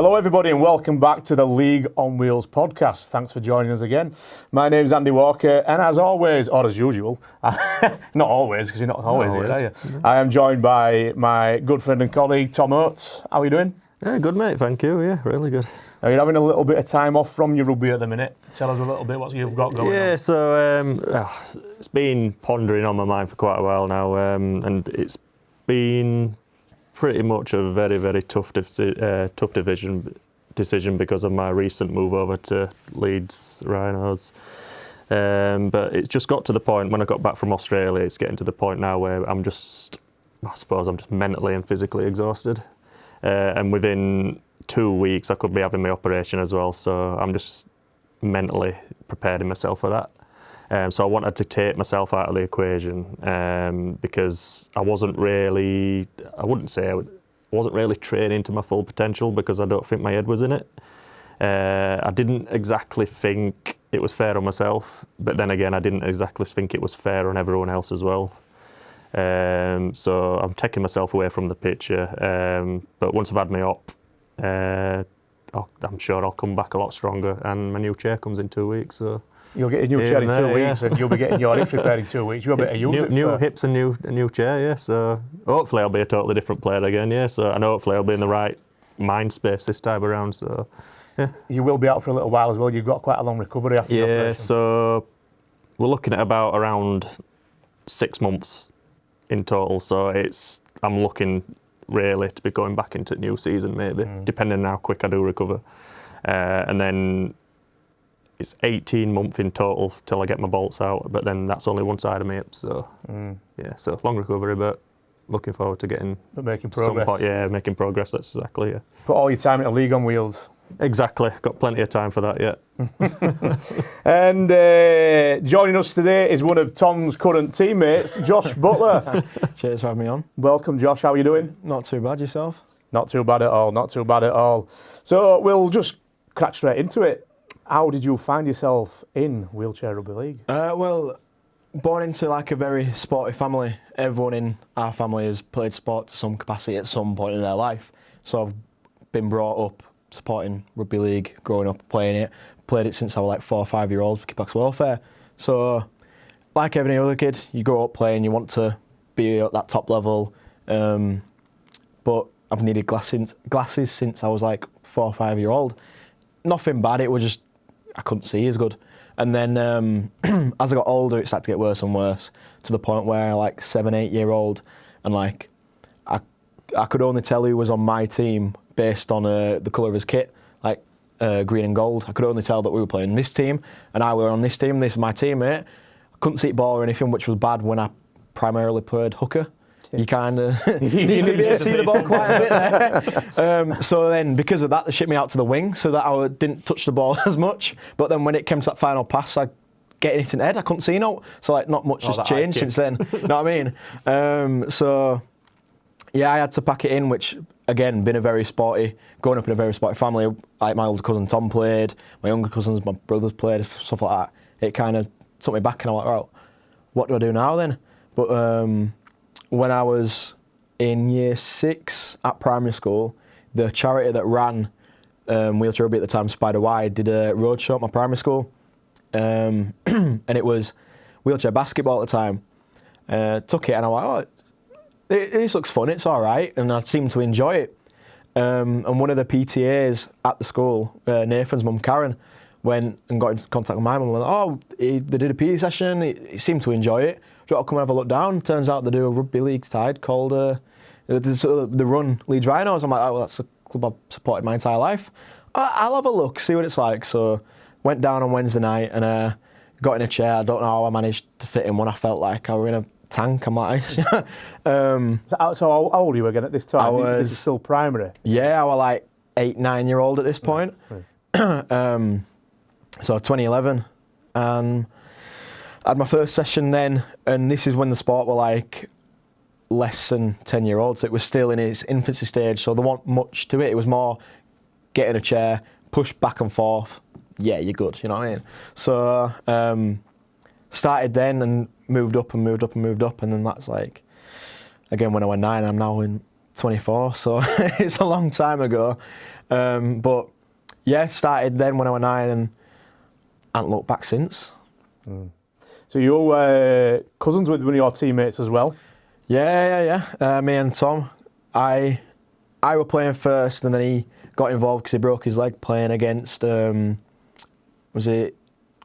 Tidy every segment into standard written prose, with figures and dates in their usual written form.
Hello everybody and welcome back to the League on Wheels podcast. Thanks for joining us again. My name's Andy Walker and as always, or as usual, not always because you're not always here, are you? I am joined by my good friend and colleague Tom Oates. How are you doing? Yeah, good mate, thank you. Yeah, really good. Are you having a little bit of time off from your rugby at the minute? Tell us a little bit what you've got going on. Yeah, so it's been pondering on my mind for quite a while now, and it's been pretty much a very, very tough decision because of my recent move over to Leeds Rhinos. But it's just got to the point when I got back from Australia, it's getting to the point now where I suppose I'm just mentally and physically exhausted. And within 2 weeks, I could be having my operation as well. So I'm just mentally preparing myself for that. So I wanted to take myself out of the equation because I wasn't really training to my full potential because I don't think my head was in it. I didn't exactly think it was fair on myself, but then again, I didn't exactly think it was fair on everyone else as well. So I'm taking myself away from the picture. But once I've had my op, I'm sure I'll come back a lot stronger, and my new chair comes in 2 weeks. So. You'll get a new chair in 2 weeks, and you'll be getting your hip repaired in 2 weeks. You'll be able to use it new hips and a new chair, yeah. So hopefully I'll be a totally different player again, yeah. So and hopefully I'll be in the right mind space this time around. So yeah. You will be out for a little while as well. You've got quite a long recovery after the operation. Yeah, so we're looking at around 6 months in total. So I'm looking really to be going back into new season maybe, depending on how quick I do recover, and then. It's 18 months in total till I get my bolts out, but then that's only one side of my hip. So yeah, so long recovery, but looking forward to getting. But making progress. Making progress. That's exactly Put all your time into League on Wheels. Exactly, got plenty of time for that yet. And joining us today is one of Tom's current teammates, Josh Butler. Cheers for having me on. Welcome, Josh. How are you doing? Not too bad, yourself? Not too bad at all. Not too bad at all. So we'll just crack straight into it. How did you find yourself in Wheelchair Rugby League? Well, born into like a very sporty family. Everyone in our family has played sport to some capacity at some point in their life. So I've been brought up supporting rugby league, growing up playing it. Played it since I was like 4 or 5 year old for Kickbacks Welfare. So like every other kid, you grow up playing, you want to be at that top level. But I've needed glasses since I was like 4 or 5 year old. Nothing bad, it was just I couldn't see as good. And then as I got older, it started to get worse and worse to the point where like 7, 8 year old, and like I could only tell who was on my team based on the colour of his kit, like green and gold. I could only tell that we were playing this team and I were on this team. This is my teammate. I couldn't see the ball or anything, which was bad when I primarily played hooker. You kind of you need to see the ball quite a bit there. So then, because of that, they shipped me out to the wing so that I didn't touch the ball as much. But then when it came to that final pass, I get it in the head. I couldn't see no. So like, not much has changed since then. You know what I mean? So yeah, I had to pack it in, which again, growing up in a very sporty family. Like my older cousin Tom played, my younger cousins, my brothers played, stuff like that. It kind of took me back, and I'm like, right, what do I do now then? But when I was in year 6 at primary school, the charity that ran Wheelchair Rugby at the time, Spider Wide, did a roadshow at my primary school. And it was wheelchair basketball at the time. Took it and I was like, this looks fun, it's all right. And I seemed to enjoy it. And one of the PTAs at the school, Nathan's mum, Karen, went and got in contact with my mum and went, they did a PE session, he seemed to enjoy it. Do you want to come and have a look down? Turns out they do a rugby league side called the Run Leeds Rhinos. I'm like, well, that's a club I've supported my entire life. I'll have a look, see what it's like. So went down on Wednesday night and got in a chair. I don't know how I managed to fit in one. I felt like I were in a tank. I'm like, so how old were you again at this time? This is still primary. Yeah, I was like 8, 9 year old at this point. Right. So 2011, and I had my first session then, and this is when the sport were like less than 10 year old, so it was still in its infancy stage, so there wasn't much to it. It was more get in a chair, push back and forth, yeah, you're good, you know what I mean? So started then and moved up and moved up and moved up, and then that's like, again when I went 9, I'm now in 24, so it's a long time ago. But yeah, started then when I was 9 and haven't looked back since. So you're cousins with one of your teammates as well? Yeah. Me and Tom. I were playing first, and then he got involved because he broke his leg playing against, was it,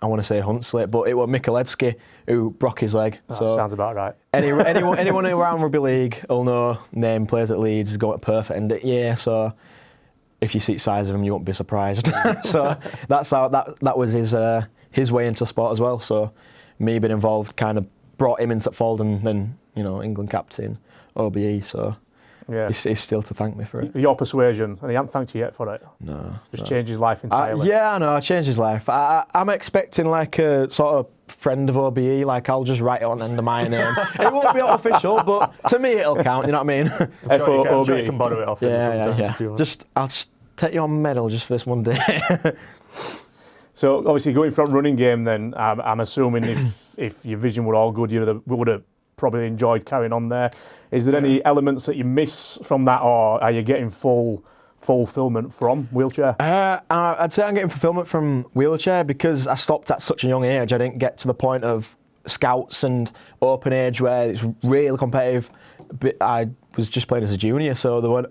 I want to say Huntsley, but it was Michalewski who broke his leg. So sounds about right. Anyone around rugby league will know name plays at Leeds, has got a perfect end. Yeah, so if you see the size of him, you won't be surprised. So that's how that was his way into sport as well. So me being involved kind of brought him into the fold, and then England captain, OBE. So yeah, he's still to thank me for it. Your persuasion, and he hasn't thanked you yet for it. No, just changed his life entirely. Yeah, I know. I changed his life. I'm expecting like a sort of friend of OBE. Like I'll just write it on the end of my name. It won't be official, but to me it'll count. You know what I mean? I'm sure you can borrow it off. Yeah. I'll just take your medal just for this one day. So obviously going from running game, then I'm assuming if your vision were all good, you would have probably enjoyed carrying on there. Is there any elements that you miss from that, or are you getting full fulfillment from Wheelchair? I'd say I'm getting fulfillment from Wheelchair because I stopped at such a young age. I didn't get to the point of scouts and open age where it's really competitive. I was just playing as a junior, so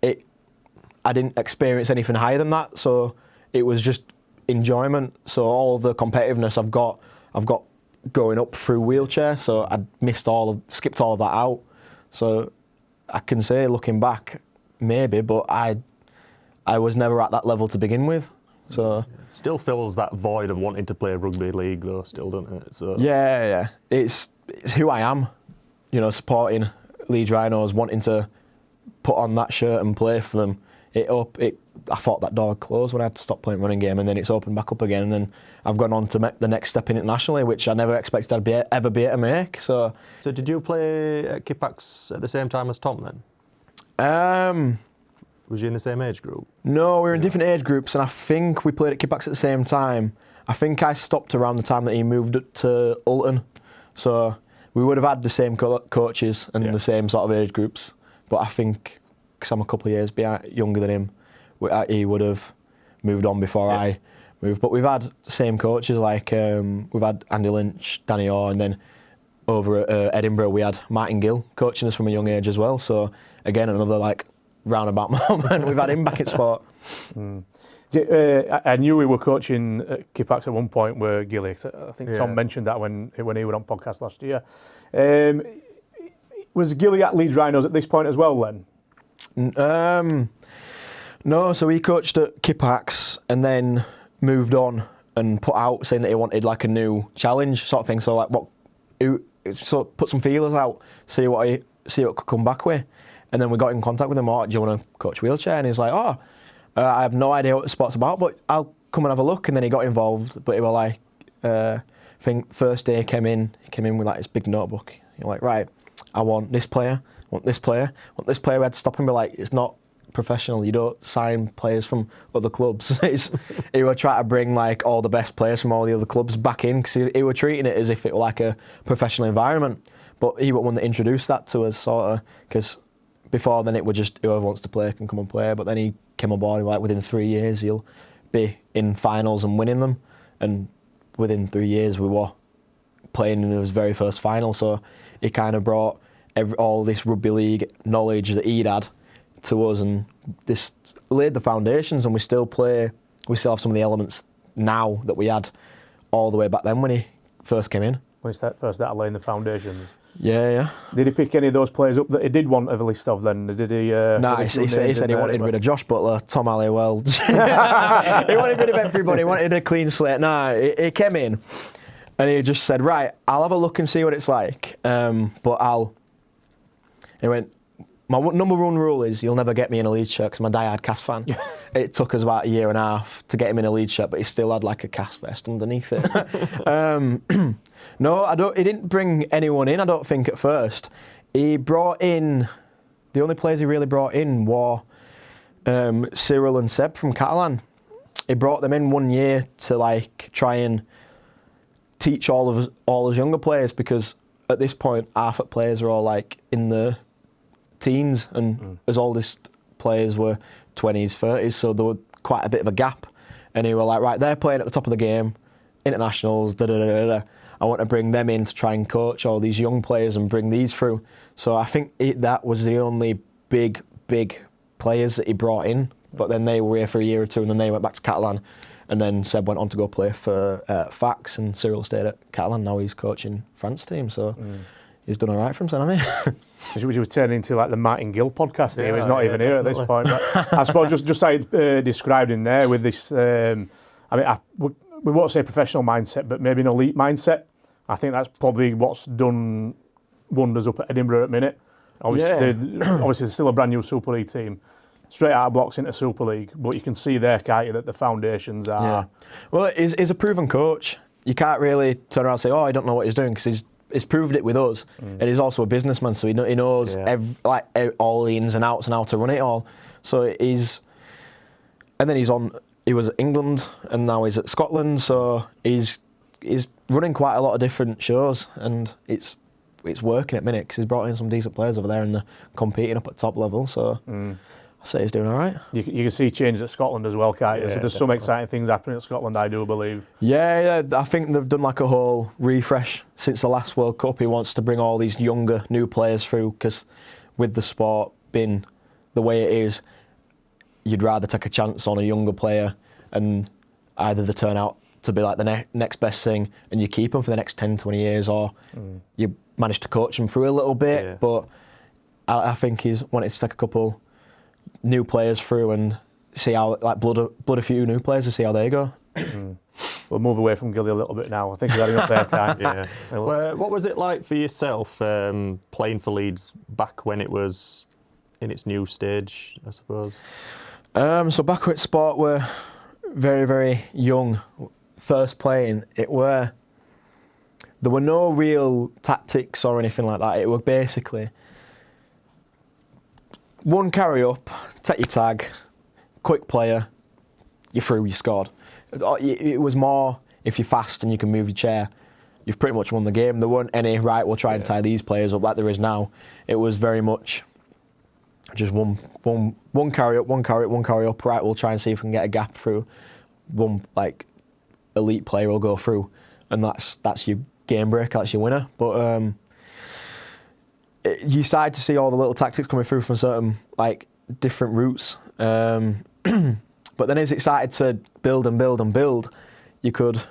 I didn't experience anything higher than that. So it was just enjoyment. So all the competitiveness I've got growing up through Wheelchair. So I skipped all of that out. So I can say, looking back, maybe, but I was never at that level to begin with. So still fills that void of wanting to play rugby league, though, still, doesn't it? So yeah. It's who I am. Supporting Leeds Rhinos, wanting to put on that shirt and play for them. I thought that door had closed when I had to stop playing running game, and then it's opened back up again, and then I've gone on to make the next step in internationally, which I never expected I'd ever be able to make. So did you play at Kipax at the same time as Tom then? Was you in the same age group? No, we were in different age groups, and I think we played at Kipax at the same time. I think I stopped around the time that he moved to Ulton, so we would have had the same coaches and the same sort of age groups, but I think because I'm a couple of years younger than him, he would have moved on before I moved. But we've had the same coaches, like we've had Andy Lynch, Danny Orr, and then over at Edinburgh we had Martin Gill coaching us from a young age as well. So again, another like roundabout moment. We've had him back in sport. I knew we were coaching at Kipax at one point with Gilly. I think Tom mentioned that when he were on podcast last year. Was Gilly at Leeds Rhinos at this point as well then? No, so he coached at Kipax and then moved on and put out saying that he wanted like a new challenge sort of thing. So like put some feelers out, see what could come back with. And then we got in contact with him. Do you want to coach Wheelchair? And he's like, I have no idea what the sport's about, but I'll come and have a look. And then he got involved. But he was like, I think first day he came in with like this big notebook. You're like, right, I want this player, I want this player. We had to stop him and be like, it's not professional. You don't sign players from other clubs. He would try to bring like all the best players from all the other clubs back in because he was treating it as if it were like a professional environment. But he was one that introduced that to us, sort of, because before then it was just whoever wants to play can come and play. But then he came on board, like within 3 years he'll be in finals and winning them. And within 3 years we were playing in his very first final. So he kind of brought all this rugby league knowledge that he'd had to us, and this laid the foundations. And we still have some of the elements now that we had all the way back then when he first came in. When he first started laying the foundations. Yeah. Did he pick any of those players up that he did want a list of then? Did he? He said he wanted rid of Josh Butler, Tom Halliwell. He wanted rid of everybody. He wanted a clean slate. He came in and he just said, right, I'll have a look and see what it's like. He went, my number one rule is you'll never get me in a Leeds shirt because I'm a diehard Cas fan. It took us about a year and a half to get him in a Leeds shirt, but he still had like a Cas vest underneath it. No, he didn't bring anyone in, I don't think, at first. He brought in, the only players he really brought in were Cyril and Seb from Catalan. He brought them in 1 year to like try and teach all his younger players, because at this point half players are all like in the teens and his oldest players were 20s, 30s, so there was quite a bit of a gap. And he were like, right, they're playing at the top of the game, internationals, da-da-da-da-da. I want to bring them in to try and coach all these young players and bring these through. So I think that was the only big players that he brought in. But then they were here for a year or two, and then they went back to Catalan. And then Seb went on to go play for Fax, and Cyril stayed at Catalan. Now he's coaching France team, so he's done all right for himself, hasn't he? Which was turning into like the Martin Gill podcast here. He's not even here at this point. But I suppose just like described in there with this, we won't say professional mindset, but maybe an elite mindset. I think that's probably what's done wonders up at Edinburgh at the minute. Obviously, there's still a brand new Super League team. Straight out of blocks into Super League, but you can see there, can't you, that the foundations are... Yeah. Well, he's a proven coach. You can't really turn around and say, I don't know what he's doing, because he's proved it with us. And he's also a businessman, so he knows all the ins and outs and how to run it all. So he's... And then he was at England, and now he's at Scotland, so he's running quite a lot of different shows, and it's working at the minute, because he's brought in some decent players over there, and they're competing up at top level, so... I say he's doing all right. You can see changes at Scotland as well, can't you? So there's some exciting things happening at Scotland, I do believe. Yeah, I think they've done like a whole refresh since the last World Cup. He wants to bring all these younger, new players through, because with the sport being the way it is, you'd rather take a chance on a younger player, and either they turn out to be like the next best thing and you keep them for the next 10, 20 years, or you manage to coach them through a little bit. Yeah. But I think he's wanted to take a couple new players through and see how, like, blood a few new players to see how they go. We'll move away from Gilly a little bit now. I think we've had enough their time. Yeah. What was it like for yourself playing for Leeds back when it was in its new stage, I suppose? So back when sport were very, very young, first playing, there were no real tactics or anything like that. It was basically one carry up, take your tag, quick player, you're through, you scored. It was more, if you're fast and you can move your chair, you've pretty much won the game. There weren't any, right, we'll try and tie these players up like there is now. It was very much just one carry up, right, we'll try and see if we can get a gap through. One, like, elite player will go through, and that's your game breaker, that's your winner. But you started to see all the little tactics coming through from certain, like, different routes. But then as it started to build, you could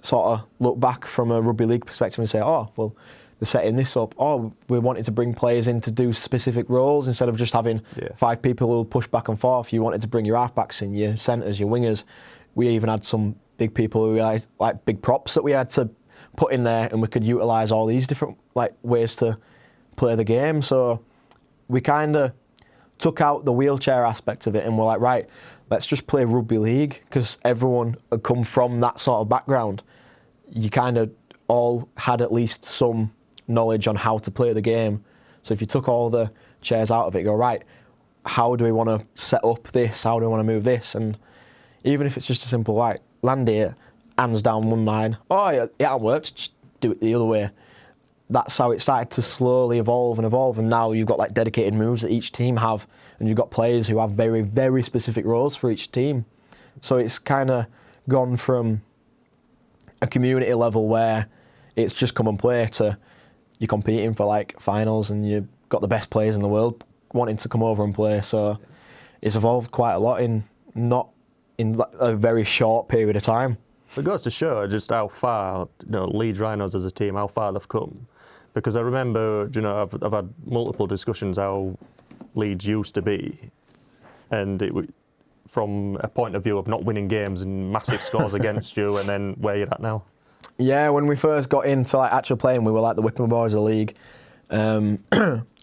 sort of look back from a rugby league perspective and say, oh, well, they're setting this up. Oh, we're wanting to bring players in to do specific roles instead of just having 5 people who push back and forth. You wanted to bring your halfbacks in, your centres, your wingers. We even had some big people who had, like, big props that we had to put in there, and we could utilise all these different, like, ways to play the game. So we kind of took out the wheelchair aspect of it, and we're like, right, let's just play rugby league, because everyone had come from that sort of background. You kind of all had at least some knowledge on how to play the game. So if you took all the chairs out of it, you go, right, how do we want to set up this? How do we want to move this? And even if it's just a simple, like, land here, hands down one line. Oh, yeah, it worked, just do it the other way. That's how it started to slowly evolve, and now you've got, like, dedicated moves that each team have, and you've got players who have very, very specific roles for each team. So it's kind of gone from a community level where it's just come and play to you're competing for, like, finals, and you've got the best players in the world wanting to come over and play. So it's evolved quite a lot in a very short period of time. It goes to show just how far, Leeds Rhinos as a team, how far they've come. Because I remember, I've had multiple discussions how Leeds used to be, and from a point of view of not winning games and massive scores against you, and then where you're at now. Yeah, when we first got into, like, actual playing, we were like the whipping boys of the league.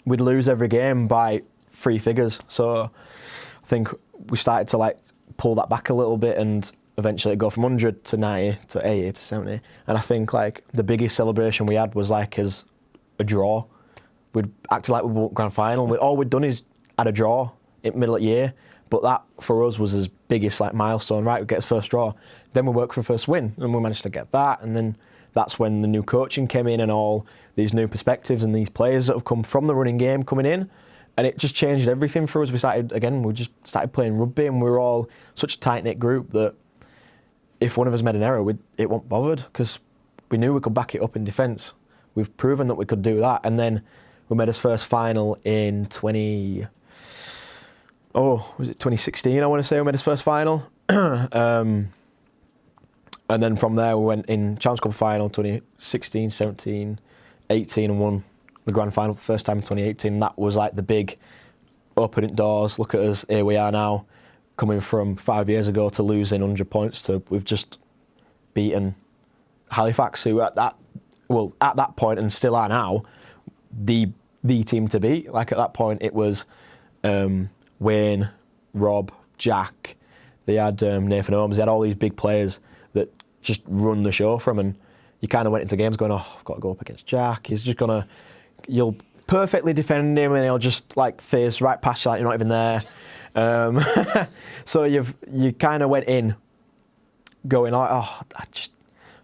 We'd lose every game by 3 figures. So I think we started to, like, pull that back a little bit, and eventually go from 100 to 90 to 80 to 70. And I think, like, the biggest celebration we had was, like, as a draw. We'd acted like we won grand final. All we'd done is had a draw in middle of the year, but that for us was his biggest, like, milestone. Right, we get his first draw, then we work for a first win, and we managed to get that. And then that's when the new coaching came in, and all these new perspectives and these players that have come from the running game coming in, And it just changed everything for us. We just started playing rugby, and we were all such a tight-knit group that if one of us made an error, it wasn't bothered, because we knew we could back it up in defence. We've proven that we could do that. And then we made his first final in 2016, I want to say. We made his first final. And then from there, we went in Challenge Cup final 2016, 17, 18, and won the grand final for the first time in 2018. That was like the big opening doors. Look at us, here we are now, coming from 5 years ago to losing 100 points to we've just beaten Halifax, who at that point, and still are now, the team to beat. Like at that point, it was Wayne, Rob, Jack. They had Nathan Holmes. They had all these big players that just run the show from, and you kind of went into games going, oh, I've got to go up against Jack. He's just gonna, you'll perfectly defend him, and he'll just like phase right past you like you're not even there. So you kind of went in going like, oh, I just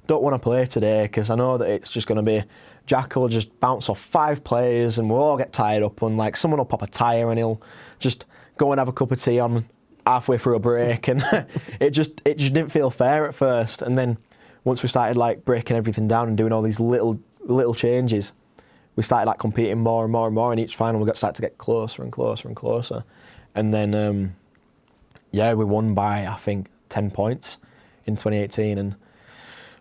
don't want to play today, because I know that it's just going to be, Jack will just bounce off 5 players and we'll all get tired up, and like someone will pop a tyre and he'll just go and have a cup of tea on halfway through a break, and it just didn't feel fair at first. And then once we started like breaking everything down and doing all these little changes, we started like competing more and more and more, and each final we started to get closer and closer and closer. And then we won by I think 10 points in 2018, and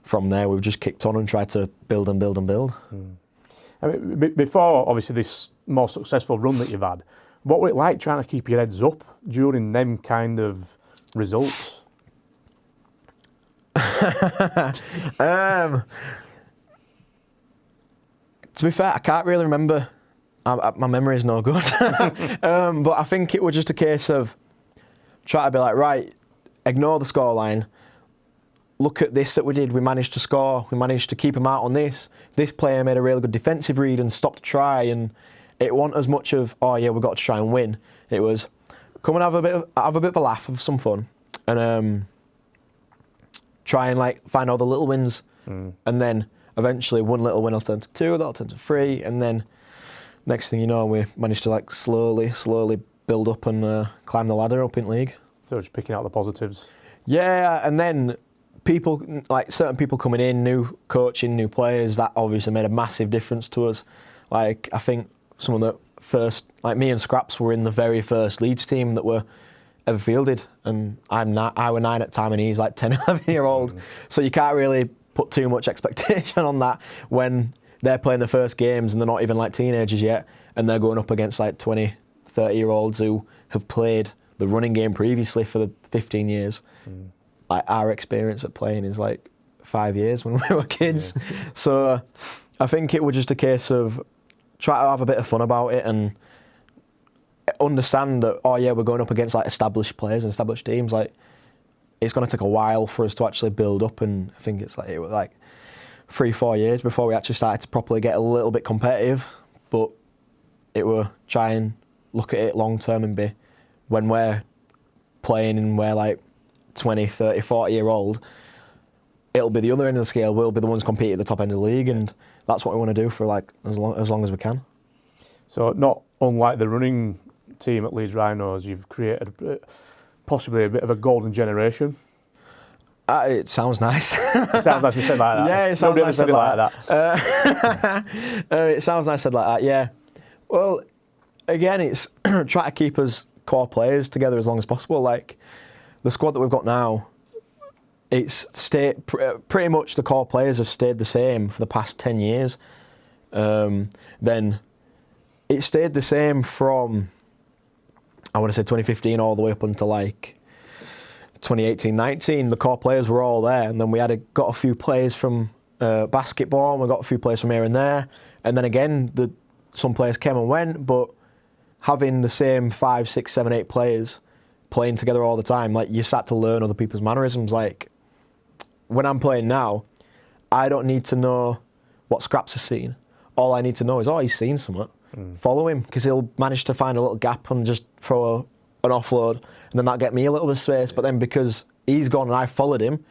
from there we've just kicked on and tried to build and build and build. I mean, before obviously this more successful run that you've had, what was it like trying to keep your heads up during them kind of results? To be fair, I can't really remember. My memory is no good. But I think it was just a case of trying to be like, right, ignore the scoreline. Look at this that we did. We managed to score. We managed to keep them out on this. This player made a really good defensive read and stopped a try. And it wasn't as much of, oh yeah, we've got to try and win. It was, come and have a bit of a laugh, have some fun, and try and like find all the little wins. And then eventually one little win will turn to 2, that'll turn to 3, and then next thing you know, we managed to like slowly build up and climb the ladder up in league. So just picking out the positives. Yeah, and then people, like certain people coming in, new coaching, new players, that obviously made a massive difference to us. Like I think some of the first, like me and Scraps were in the very first Leeds team that were ever fielded, and I was 9 at the time and he's like 10, 11-year-old. So you can't really put too much expectation on that when they're playing the first games and they're not even like teenagers yet, and they're going up against like 20, 30-year-olds who have played the running game previously for the 15 years. Like our experience at playing is like 5 years when we were kids. Yeah. So I think it was just a case of try to have a bit of fun about it and understand that, oh yeah, we're going up against like established players and established teams. Like it's going to take a while for us to actually build up, and I think it was like 3-4 years before we actually started to properly get a little bit competitive. But it were try and look at it long term and be, when we're playing and we're like 20, 30, 40-year-old, it'll be the other end of the scale. We'll be the ones competing at the top end of the league, and that's what we want to do for like as long as we can. So not unlike the running team at Leeds Rhinos, you've created possibly a bit of a golden generation. It sounds nice. It sounds nice we said like that. Yeah, it sounds nice said like that. It sounds nice said like that, yeah. Well, again, it's try to keep us core players together as long as possible. Like the squad that we've got now, it's stayed pretty much the core players have stayed the same for the past 10 years. Then it stayed the same from, I want to say 2015 all the way up until like 2018-19. The core players were all there, and then we got a few players from basketball, and we got a few players from here and there, and then again some players came and went, but having the same 5, 6, 7, 8 players playing together all the time, like you start to learn other people's mannerisms. Like when I'm playing now, I don't need to know what Scraps has seen. All I need to know is, oh, he's seen something. Follow him, because he'll manage to find a little gap and just throw an offload, and then that'll get me a little bit of space. But then because he's gone and I followed him,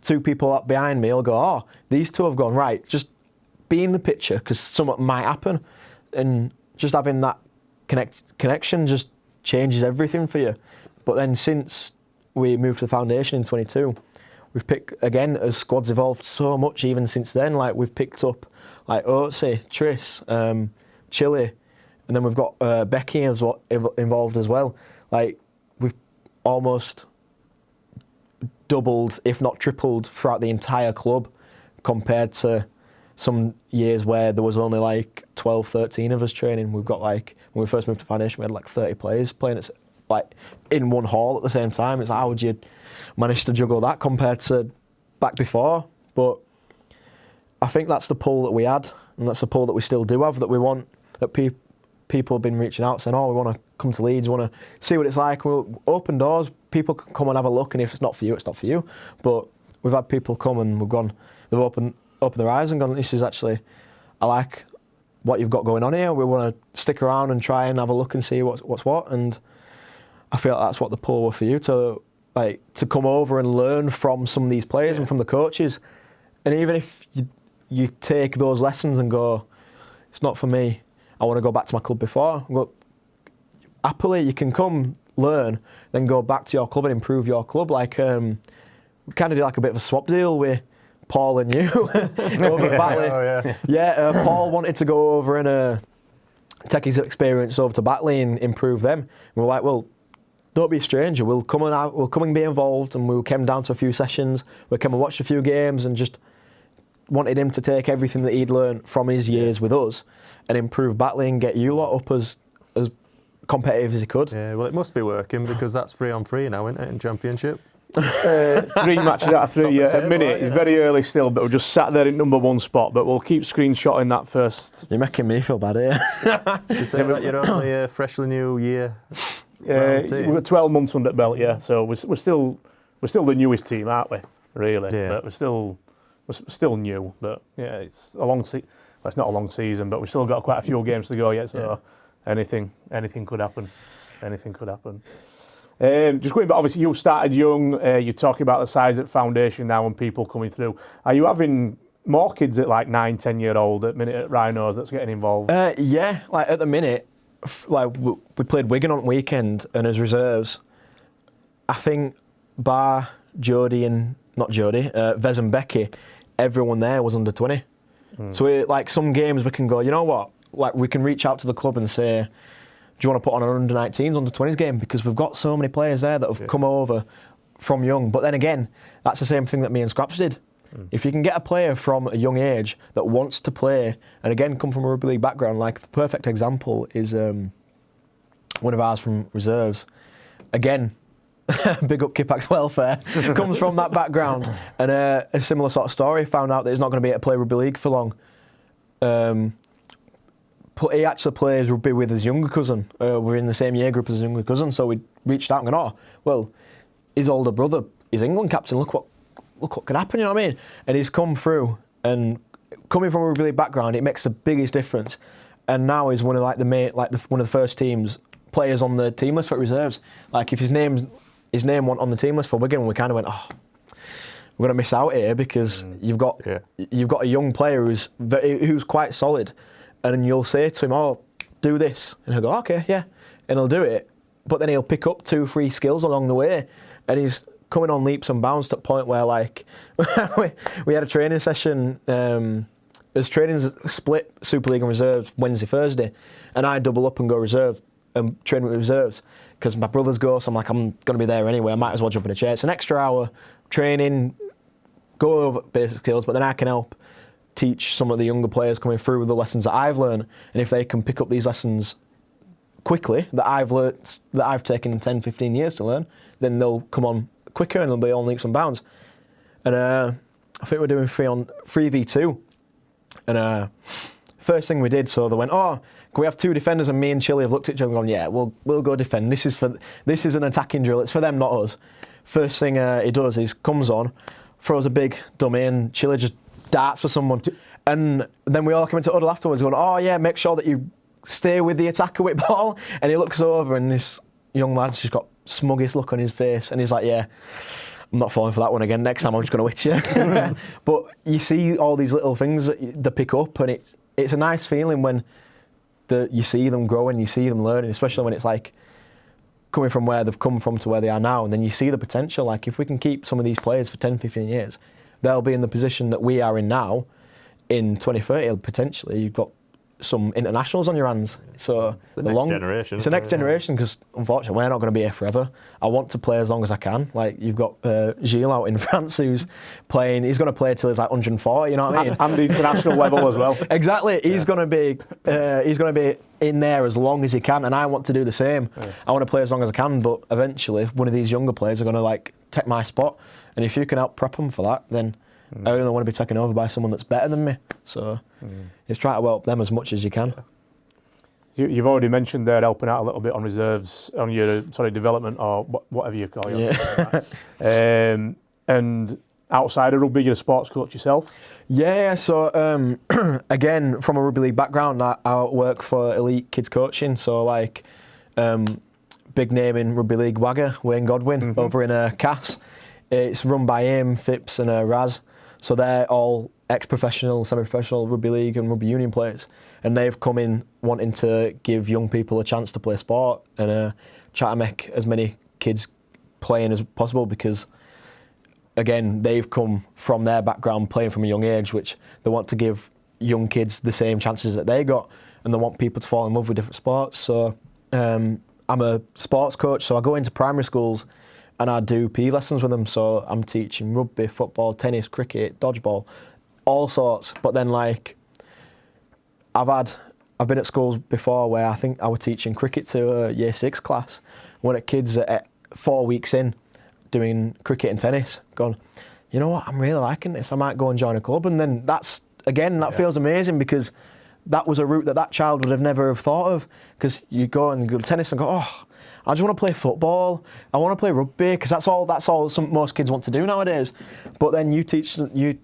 2 people up behind me will go, oh, these 2 have gone, right, just be in the picture because something might happen. And just having that connection just changes everything for you. But then since we moved to the foundation in 22, we've picked, again, as squads evolved so much even since then, like we've picked up like Oates, Tris, Chile, and then we've got Becky involved as well. Like we've almost doubled, if not tripled, throughout the entire club compared to some years where there was only like 12, 13 of us training. We've got like, when we first moved to foundation, we had like 30 players playing at, like in one hall at the same time. It's like, how would you manage to juggle that compared to back before? But I think that's the pull that we had, and that's the pull that we still do have, that we want, that people have been reaching out saying, oh, we want to come to Leeds, we want to see what it's like. We'll open doors, people can come and have a look, and if it's not for you, it's not for you. But we've had people come and they've opened their eyes and gone, this is actually, I like what you've got going on here. We want to stick around and try and have a look and see what's what. And I feel like that's what the pull was for you, to come over and learn from some of these players and from the coaches. And even if you take those lessons and go, it's not for me, I want to go back to my club before. Well, happily, you can come learn, then go back to your club and improve your club. Like we kind of did like a bit of a swap deal with Paul and you over at Batley. Paul wanted to go over and take his experience over to Batley and improve them. And we're like, well, don't be a stranger. We'll come and be involved. And we came down to a few sessions. We came and watched a few games and just wanted him to take everything that he'd learned from his years with us and improve Batley and get you lot up as competitive as he could. Yeah, well, it must be working because that's 3-on-3 now, isn't it, in Championship? 3 matches out of 3 at a minute. It's very early still, but we're just sat there in number 1 spot. But we'll keep screenshotting that first. You're making me feel bad here. You say that you're only a freshly new year. We're 12 months under the belt, yeah. So we're still the newest team, aren't we? Really, yeah. But we're still new. But yeah, it's a long season. Well, it's not a long season, but we've still got quite a few games to go yet. So anything could happen. Anything could happen. Just going back, obviously you started young, you're talking about the size at foundation now and people coming through. Are you having more kids at like 9, 10-year-old at minute at Rhinos that's getting involved? Yeah, like at the minute, like we played Wigan on weekend and as reserves, I think bar Vez and Becky, everyone there was under 20. So like some games we can go, you know what, like we can reach out to the club and say, do you want to put on an under-19s, under-20s game? Because we've got so many players there that have come over from young. But then again, that's the same thing that me and Scraps did. If you can get a player from a young age that wants to play, and again, come from a rugby league background, like the perfect example is one of ours from reserves. Again, big up Kipak's welfare, comes from that background. And a similar sort of story, found out that he's not going to be able to play rugby league for long. He actually plays rugby with his younger cousin. We're in the same year group as his younger cousin, so we reached out and gone, oh, well, his older brother is England captain. Look what could happen, you know what I mean? And he's come through, and coming from a rugby league background, it makes the biggest difference. And now he's one of like one of the first teams players on the team list for reserves. Like if his name went on the team list for Wigan, we kind of went, oh, we're going to miss out here because you've got a young player who's quite solid. And you'll say to him, oh, do this. And he'll go, okay, yeah. And he'll do it. But then he'll pick up 2-3 skills along the way. And he's coming on leaps and bounds to the point where, like, we had a training session. There's training's split Super League and reserves Wednesday, Thursday. And I double up and go reserve and train with reserves. Because my brothers go, so I'm like, I'm going to be there anyway. I might as well jump in a chair. It's an extra hour training, go over basic skills, but then I can help teach some of the younger players coming through with the lessons that I've learned, and if they can pick up these lessons quickly that I've learned, that I've taken 10, 15 years to learn, then they'll come on quicker and they'll be on leaps and bounds. And I think we're doing 3v2. And first thing we did, so they went, oh, can we have 2 defenders? And me and Chile have looked at each other and gone, yeah, we'll go defend. This is an attacking drill. It's for them, not us. First thing he does is comes on, throws a big dummy, and Chile just darts for someone. And then we all come into huddle afterwards going, oh yeah, make sure that you stay with the attacker with ball. And he looks over and this young lad's just got smuggest look on his face and he's like, yeah, I'm not falling for that one again. Next time I'm just going to hit you. But you see all these little things that they pick up, and it's a nice feeling when you see them growing, you see them learning, especially when it's like coming from where they've come from to where they are now, and then you see the potential. Like if we can keep some of these players for 10, 15 years, they'll be in the position that we are in now in 2030, potentially. You've got some internationals on your hands. So it's the next generation. It's the next generation, because unfortunately we're not going to be here forever. I want to play as long as I can. Like you've got Gilles out in France who's playing. He's going to play till he's like 140. You know what I mean? And the international level as well. Exactly. He's going to be in there as long as he can, and I want to do the same. Yeah. I want to play as long as I can, but eventually one of these younger players are going to like take my spot. And if you can help prep them for that, then I only want to be taken over by someone that's better than me. So just try to help them as much as you can. You've already mentioned there helping out a little bit on reserves, on your development or whatever you call it. Yeah. And outside of rugby, you're a sports coach yourself? Yeah, so again, from a rugby league background, I work for Elite Kids Coaching. So like big name in rugby league, Wagger, Wayne Godwin, over in Cass. It's run by him, Phipps and Raz. So they're all ex-professional, semi-professional rugby league and rugby union players. And they've come in wanting to give young people a chance to play sport and try to make as many kids playing as possible, because, again, they've come from their background playing from a young age, which they want to give young kids the same chances that they got, and they want people to fall in love with different sports. So I'm a sports coach, so I go into primary schools and I do PE lessons with them. So I'm teaching rugby, football, tennis, cricket, dodgeball, all sorts. But then like I've been at schools before where I think I was teaching cricket to a year 6 class. One of the kids at 4 weeks in doing cricket and tennis, going, you know what, I'm really liking this. I might go and join a club. And then that feels amazing, because that was a route that child would have never have thought of. Because you go and go to tennis and go, oh, I just want to play football. I want to play rugby, because that's all most kids want to do nowadays. But then you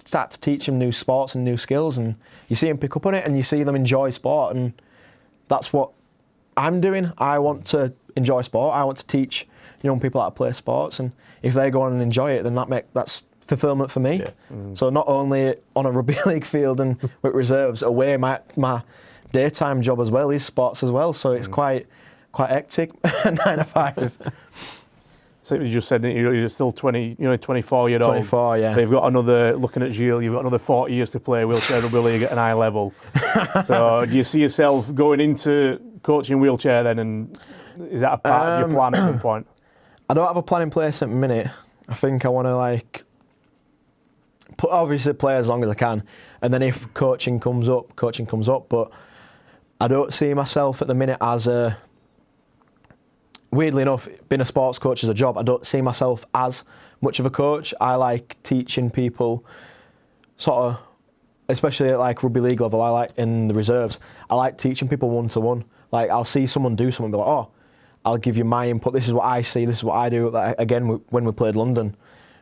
start to teach them new sports and new skills, and you see them pick up on it, and you see them enjoy sport, and that's what I'm doing. I want to enjoy sport. I want to teach young people how to play sports, and if they go on and enjoy it, then that's fulfilment for me. Yeah. So not only on a rugby league field and with reserves, away my daytime job as well is sports as well. So it's quite hectic, 9 to 5. So you just said that you're still 20, 24-year-old. 24, yeah. So you've got looking at Gilles, you've got another 40 years to play Wheelchair Rugby League at an high level. So do you see yourself going into coaching wheelchair then, and is that a part of your plan at some point? I don't have a plan in place at the minute. I think I want to obviously play as long as I can, and then if coaching comes up, but I don't see myself at the minute as weirdly enough, being a sports coach is a job. I don't see myself as much of a coach. I like teaching people, sort of, especially at like rugby league level. I like in the reserves. I like teaching people one-to-one. Like I'll see someone do something, and be like, oh, I'll give you my input. This is what I see. This is what I do. Like, again, when we played London,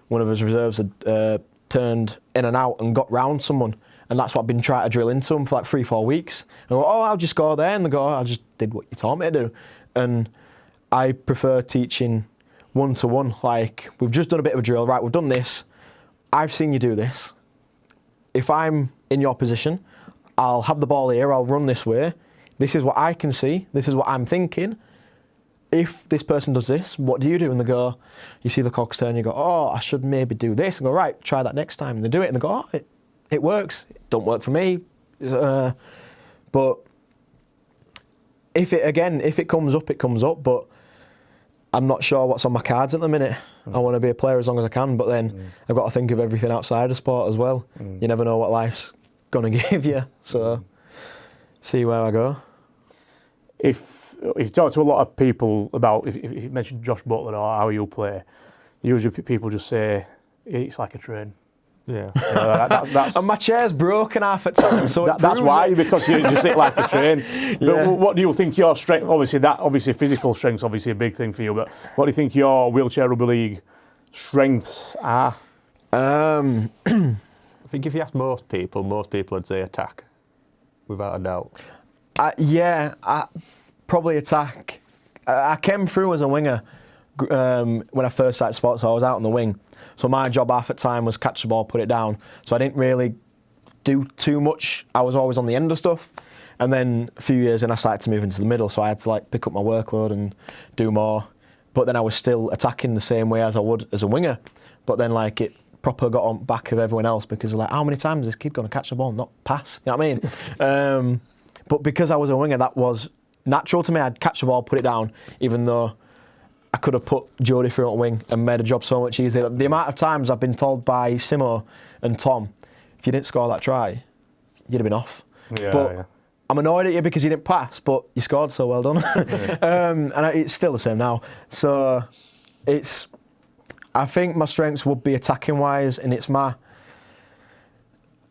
one of his reserves had turned in and out and got round someone, and that's what I've been trying to drill into them for like 3-4 weeks. And I go, oh, I'll just go there, and they go, oh, I just did what you told me to do. And I prefer teaching one-to-one. Like, we've just done a bit of a drill. Right, we've done this. I've seen you do this. If I'm in your position, I'll have the ball here. I'll run this way. This is what I can see. This is what I'm thinking. If this person does this, what do you do? And they go, you see the cogs turn, you go, oh, I should maybe do this. And go, right, try that next time. And they do it, and they go, oh, it works. It don't work for me. But if it comes up, it comes up. But I'm not sure what's on my cards at the minute. I want to be a player as long as I can, but then I've got to think of everything outside of sport as well. You never know what life's going to give you. So see where I go. If you talk to a lot of people about, if you mentioned Josh Butler or how you play, usually people just say, it's like a train. Yeah. That's and my chair's broken half at times, so that's why, because you just sit like a train. But what do you think your strength, obviously physical strength's obviously a big thing for you, but what do you think your Wheelchair Rugby League strengths are? I think if you ask most people would say attack, without a doubt. Probably attack. I came through as a winger when I first started sports, so I was out on the wing. So my job half at time was catch the ball, put it down. So I didn't really do too much. I was always on the end of stuff. And then a few years in, I started to move into the middle, so I had to like pick up my workload and do more. But then I was still attacking the same way as I would as a winger. But then like it proper got on back of everyone else because like, how many times is this kid going to catch the ball and not pass? You know what I mean? But because I was a winger, that was natural to me. I'd catch the ball, put it down, even though I could have put Jody through on wing and made the job so much easier. The amount of times I've been told by Simo and Tom, if you didn't score that try, you'd have been off. But I'm annoyed at you because you didn't pass, but you scored, so well done. And it's still the same now. So I think my strengths would be attacking wise, and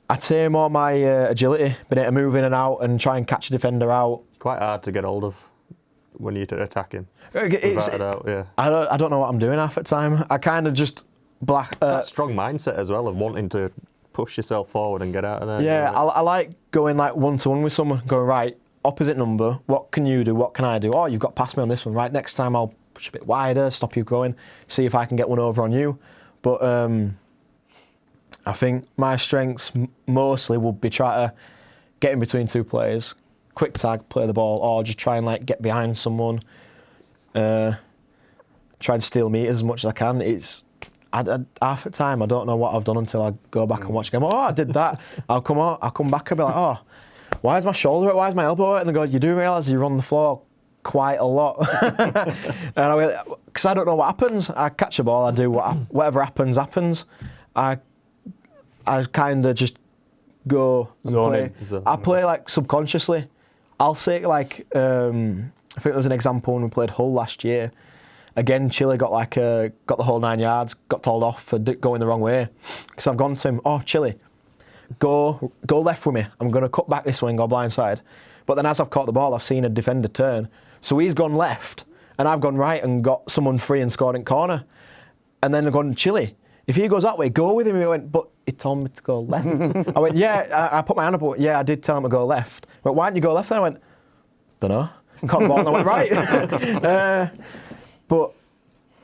I'd say more my agility, being able to move in and out and try and catch a defender out. Quite hard to get hold of when you're attacking. I don't know what I'm doing half the time. I kind of just it's that strong mindset as well of wanting to push yourself forward and get out of there. Yeah, I like going like one-to-one with someone, going, right, opposite number, what can you do, what can I do? Oh, you've got past me on this one, right, next time I'll push a bit wider, stop you going, see if I can get one over on you. But I think my strengths mostly would be try to get in between two players, quick tag, play the ball, or just try and like get behind someone, try and steal meters as much as I can. Half the time I don't know what I've done until I go back and watch again. Oh, I did that. I'll come back and be like, oh, why is my shoulder hurt? Why is my elbow hurt? And they go, you do realise you're on the floor quite a lot. And because I don't know what happens. I catch a ball, I do whatever happens. I kind of just go and play. I play like subconsciously. I'll say like, I think there was an example when we played Hull last year. Again, Chile got the whole 9 yards, got told off for going the wrong way. Because I've gone to him, oh, Chile, go left with me. I'm going to cut back this way and go blindside. But then as I've caught the ball, I've seen a defender turn. So he's gone left, and I've gone right and got someone free and scored in corner. And then I've gone, Chile, if he goes that way, go with him. He went, but he told me to go left. I went, yeah, I put my hand up, yeah, I did tell him to go left. He went, why didn't you go left? Then I went, don't know. Caught the ball and I went right. But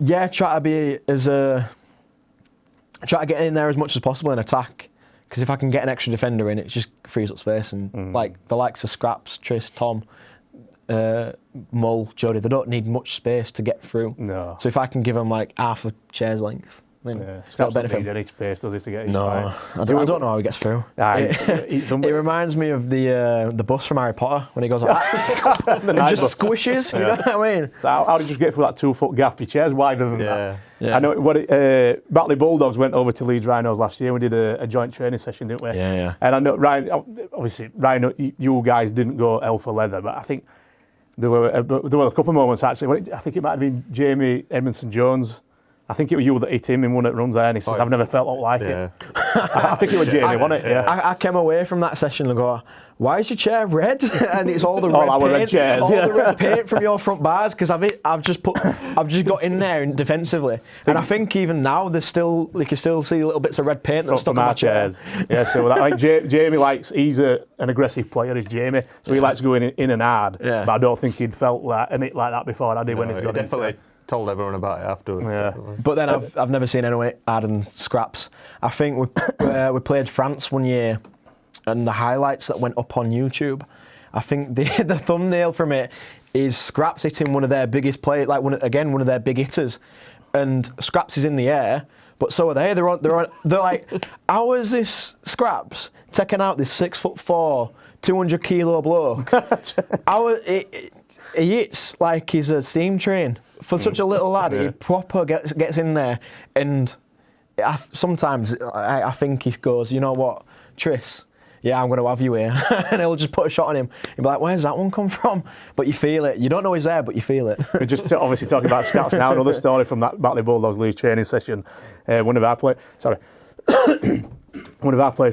yeah, try to get in there as much as possible and attack. Because if I can get an extra defender in, it just frees up space. And like the likes of Scraps, Tris, Tom, Mull, Jody, they don't need much space to get through. No. So if I can give them like half a chair's length, then Scraps doesn't need any space, does he, to get in? No, I don't know how he gets through. It reminds me of the bus from Harry Potter when he goes like that. And just squishes, you know what I mean? So how did you just get through that 2 foot gap? Your chair's wider than that. Yeah. I know Batley Bulldogs went over to Leeds Rhinos last year. We did a joint training session, didn't we? Yeah. And I know Rhino, you guys didn't go hell for leather, but I think there were a couple of moments actually. I think it might have been Jamie Edmondson-Jones. I think it was you that hit him in one that runs there, and he says, I've never felt like it. I think it was Jamie, wasn't it? Yeah. I came away from that session and go, why is your chair red? And it's all the red paint, red chairs, the red paint from your front bars, because I've just got in there defensively. And I think even now you can still see little bits of red paint that's stuck on my chairs. Yeah, so I think Jamie he's an aggressive player, is Jamie, so he likes going in and hard. Yeah. But I don't think he'd felt like that before. I did when he's got definitely. Told everyone about it afterwards. Yeah. But then I've never seen anyone harder than Scraps. I think we played France one year, and the highlights that went up on YouTube, I think the thumbnail from it is Scraps hitting one of their biggest players, like one of their big hitters, and Scraps is in the air, but so are they. They're like, how is this Scraps taking out this 6'4", 200 kilo bloke? He hits like he's a steam train. For such a little lad, he proper gets in there, and sometimes I think he goes, you know what, Tris, yeah, I'm going to have you here. And he'll just put a shot on him. He'll be like, where's that one come from? But you feel it. You don't know he's there, but you feel it. We're just obviously talking about Scraps now. Another story from that Batley Bulldogs Leeds training session. One of our players,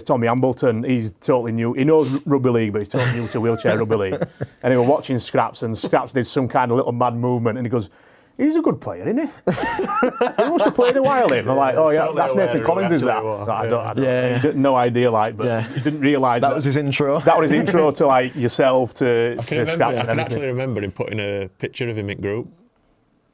Tommy Ambleton, he's totally new. He knows rugby league, but he's totally new to wheelchair rugby league. And he was watching Scraps, and Scraps did some kind of little mad movement, and he goes, he's a good player, isn't he? He must have played a while in. I'm like, oh yeah, totally, that's Nathan Collins, is that? I don't, no idea, but you didn't realise that was his intro. That was his intro to like yourself to Scraps. I can actually remember him putting a picture of him in group.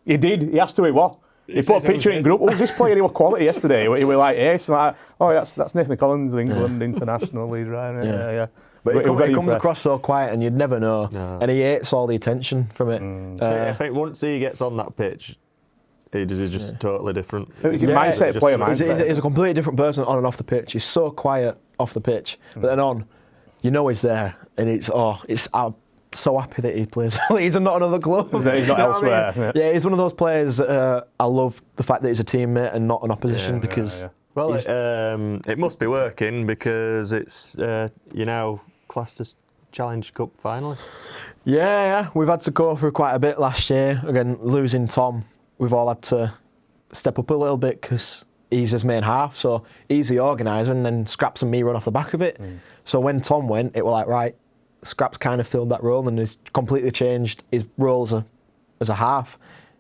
He did. He asked who he was. He put a picture in group. Oh, this player he was quality yesterday. He was like ace. And like, oh, that's Nathan Collins, England international Leeds Rhinos. Yeah. But it comes across so quiet, and you'd never know. No. And he hates all the attention from it. I think once he gets on that pitch, he's just totally different. It's mindset, player mindset. He's a completely different person on and off the pitch. He's so quiet off the pitch, but then on, you know he's there, and I'm so happy that he plays Leeds and not another club. He's not elsewhere. I mean? Yeah, he's one of those players. I love the fact that he's a teammate and not an opposition because. Well, it must be working because it's you're now classed as Challenge Cup finalists. Yeah, we've had to go through quite a bit last year. Again, losing Tom, we've all had to step up a little bit because he's his main half, so he's the organiser, and then Scraps and me run off the back of it. So when Tom went, it was like, right, Scraps kind of filled that role and has completely changed his role as a half.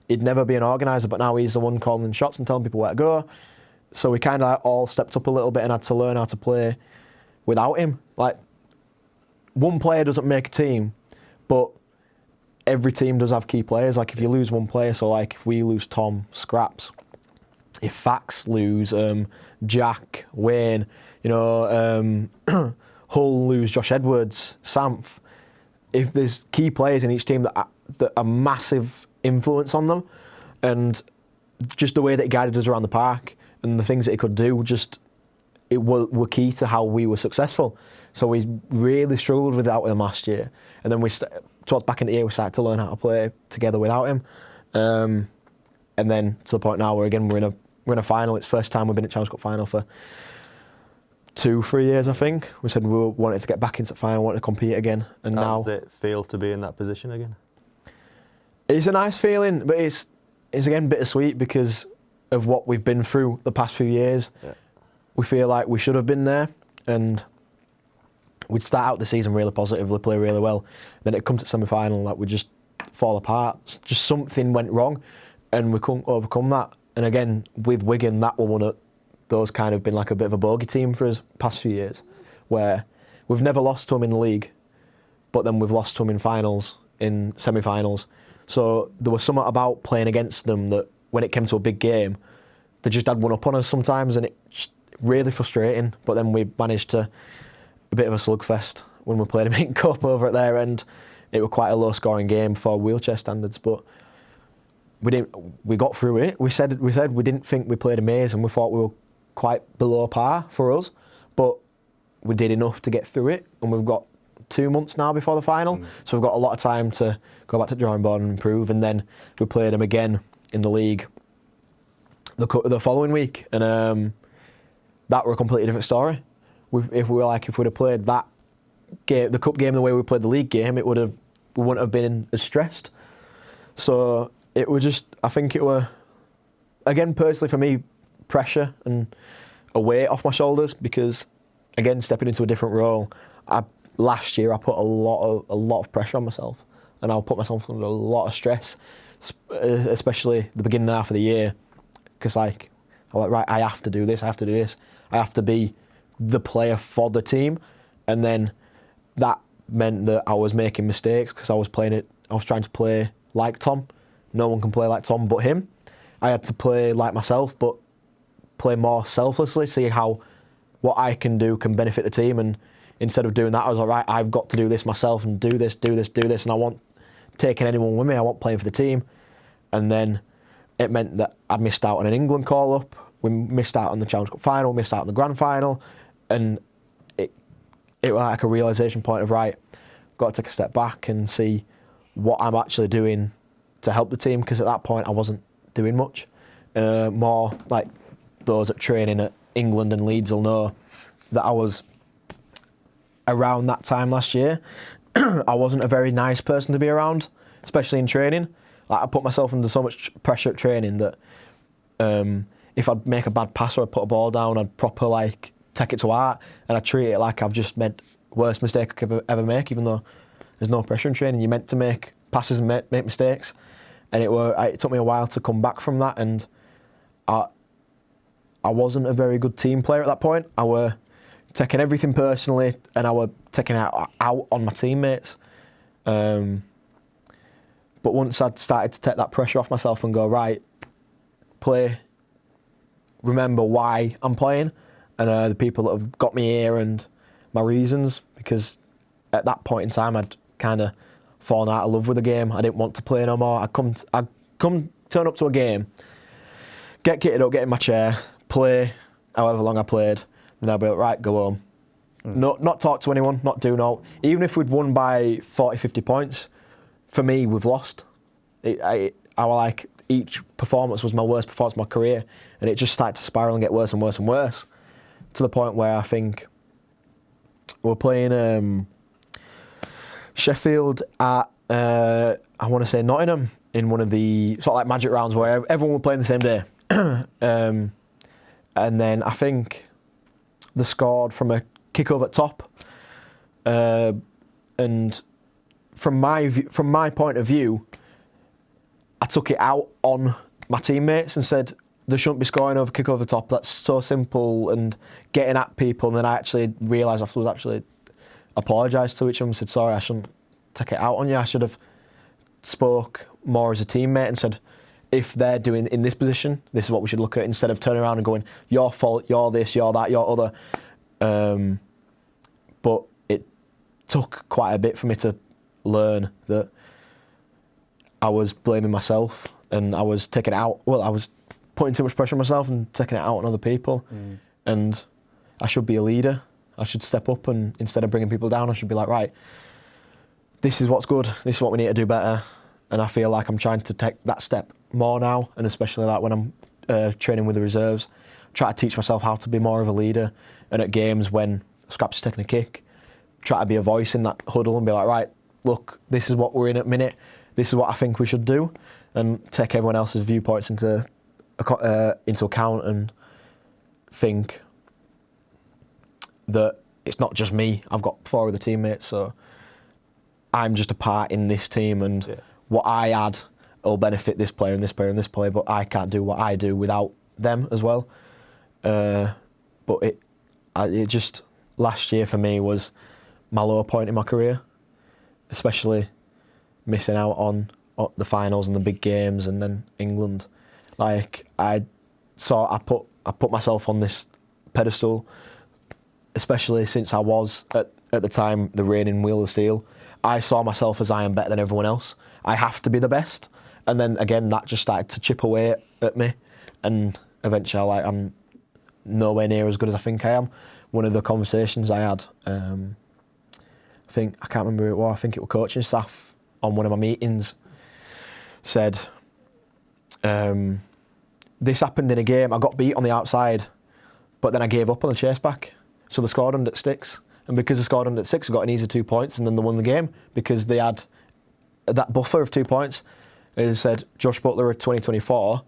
He'd never be an organiser, but now he's the one calling shots and telling people where to go. So we kind of all stepped up a little bit and had to learn how to play without him. Like, one player doesn't make a team, but every team does have key players. Like, if you lose one player, so like if we lose Tom, Scraps, if Fax lose Jack, Wayne, Hull lose Josh Edwards, Samph, if there's key players in each team that are massive influence on them, and just the way that he guided us around the park and the things that he could do, were key to how we were successful. So we really struggled without him last year, and then towards back in the year we started to learn how to play together without him, and then to the point now where again we're in a final. It's the first time we've been at Challenge Cup final for 2-3 years, I think. We said we wanted to get back into the final, wanted to compete again, and how now. Does it feel to be in that position again? It's a nice feeling, but it's again bittersweet because of what we've been through the past few years. Yeah. We feel like we should have been there, and we'd start out the season really positively, play really well. Then it comes to semi-final, like we just fall apart. Just something went wrong, and we couldn't overcome that. And again, with Wigan, that were one of those kind of been like a bit of a bogey team for us past few years, where we've never lost to them in the league, but then we've lost to them in finals, in semi-finals. So there was something about playing against them that when it came to a big game, they just had one up on us sometimes, and it's really frustrating. But then we managed a bit of a slugfest when we played a Mint Cup over at their end. It was quite a low-scoring game for wheelchair standards, but we got through it. We said we didn't think we played amazing. We thought we were quite below par for us, but we did enough to get through it, and we've got 2 months now before the final, so we've got a lot of time to go back to the drawing board and improve. And then we played them again in the league the following week, and that were a completely different story. If we'd have played that game, the cup game, the way we played the league game, we wouldn't have been as stressed. So it was just, I think it were, again, personally for me, pressure and a weight off my shoulders, because again, stepping into a different role, last year I put a lot of pressure on myself, and I put myself under a lot of stress, especially the beginning half of the year, because I was like, right, I have to do this, I have to be the player for the team. And then that meant that I was making mistakes because I was trying to play like Tom. No one can play like Tom but him. I had to play like myself, but play more selflessly, see how what I can do can benefit the team. And instead of doing that, I was like, right, I've got to do this myself and do this, and I want taking anyone with me, I want playing for the team. And then it meant that I missed out on an England call-up, we missed out on the Challenge Cup final, missed out on the grand final, and it was like a realisation point of, right, got to take a step back and see what I'm actually doing to help the team, because at that point I wasn't doing much. More like those at training at England and Leeds will know that I was, around that time last year, I wasn't a very nice person to be around, especially in training. Like, I put myself under so much pressure at training that if I'd make a bad pass or I'd put a ball down, I'd proper take it to heart, and I'd treat it like I've just made worst mistake I could ever make, even though there's no pressure in training. You're meant to make passes and make mistakes, and it took me a while to come back from that, and I wasn't a very good team player at that point. I were taking everything personally, and I were taking it out on my teammates. But once I'd started to take that pressure off myself and go, right, play, remember why I'm playing, and the people that have got me here and my reasons, because at that point in time I'd kind of fallen out of love with the game. I didn't want to play no more. I'd turn up to a game, get kitted up, get in my chair, play however long I played, then I'd be like, right, go home. Not talk to anyone, not do no. Even if we'd won by 40, 50 points, for me, we've lost. I was like, each performance was my worst performance of my career, and it just started to spiral and get worse and worse and worse, to the point where I think we're playing Sheffield at, I want to say Nottingham, in one of the sort of like magic rounds where everyone were playing the same day. And then I think they scored from a kick over at top. And from my point of view, I took it out on my teammates and said, they shouldn't be scoring over kick over the top. That's so simple, and getting at people. And then I actually realised afterwards, actually apologised to each of them and said, sorry, I shouldn't take it out on you. I should have spoke more as a teammate and said, if they're doing in this position, this is what we should look at, instead of turning around and going, your fault, you're this, you're that, you're other. But it took quite a bit for me to learn that I was blaming myself and I was taking it out. Well, I was putting too much pressure on myself and taking it out on other people. And I should be a leader. I should step up, and instead of bringing people down, I should be like, right, this is what's good. This is what we need to do better. And I feel like I'm trying to take that step more now, and especially like when I'm training with the reserves, try to teach myself how to be more of a leader. And at games when Scraps is taking a kick, try to be a voice in that huddle and be like, right, look, this is what we're in at the minute. This is what I think we should do, and take everyone else's viewpoints into account, and think that it's not just me. I've got 4 other teammates, so I'm just a part in this team, and what I add will benefit this player and this player and this player, but I can't do what I do without them as well. But it just, last year for me was my low point in my career, especially missing out on the finals and the big games, and then England. Like I put myself on this pedestal, especially since I was at the time the reigning Wheel of Steel. I saw myself as I am better than everyone else. I have to be the best. And then again, that just started to chip away at me. And eventually I'm nowhere near as good as I think I am. One of the conversations I had, I can't remember who it was, I think it was coaching staff on one of my meetings, said, this happened in a game, I got beat on the outside, but then I gave up on the chase back. So they scored under at sticks. And because they scored under at 6, they got an easy 2 points, and then they won the game because they had that buffer of 2 points. They said, Josh Butler at 2024,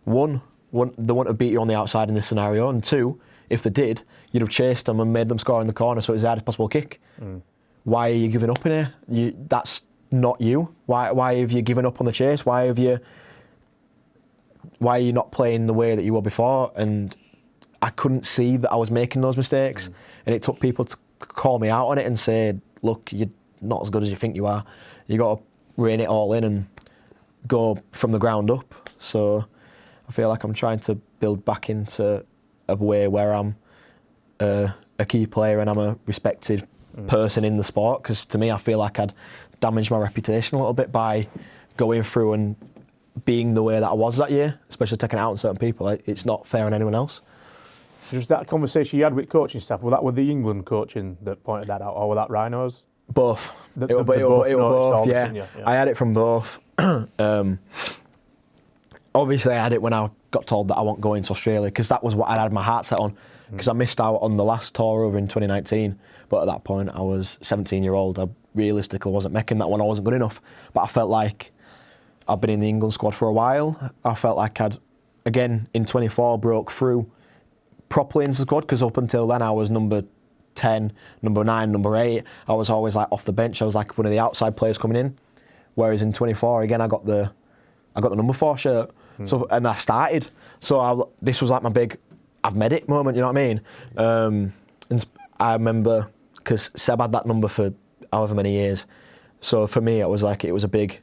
one, they wouldn't have beat you on the outside in this scenario, and 2, if they did, you'd have chased them and made them score in the corner, so it was the hardest possible kick. Why are you giving up in here? That's not you. Why have you given up on the chase? Why are you not playing the way that you were before? And I couldn't see that I was making those mistakes, and it took people to call me out on it and say, look, you're not as good as you think you are. You got to rein it all in and go from the ground up. So I feel like I'm trying to build back into a way where I'm a key player and I'm a respected person in the sport, because to me I feel like I'd damaged my reputation a little bit by going through and being the way that I was that year, especially taking it out on certain people. It's not fair on anyone else. Just that conversation you had with coaching staff, was that with the England coaching that pointed that out, or were that Rhinos? Both. It was both, yeah. Yeah. I had it from both. Obviously I had it when I got told that I wasn't going to Australia, because that was what I had my heart set on, because I missed out on the last tour over in 2019, but at that point I was 17-year-old. I realistically wasn't making that one, I wasn't good enough, but I felt like I'd been in the England squad for a while. I felt like I'd, again, in 24, broke through properly into the squad, because up until then I was number 10, number 9, number 8. I was always like off the bench. I was like one of the outside players coming in. Whereas in 24, again, I got the number 4 shirt. So, and I started. So this was like my big, I've made it moment, you know what I mean? And I remember, because Seb had that number for however many years. So for me, it was a big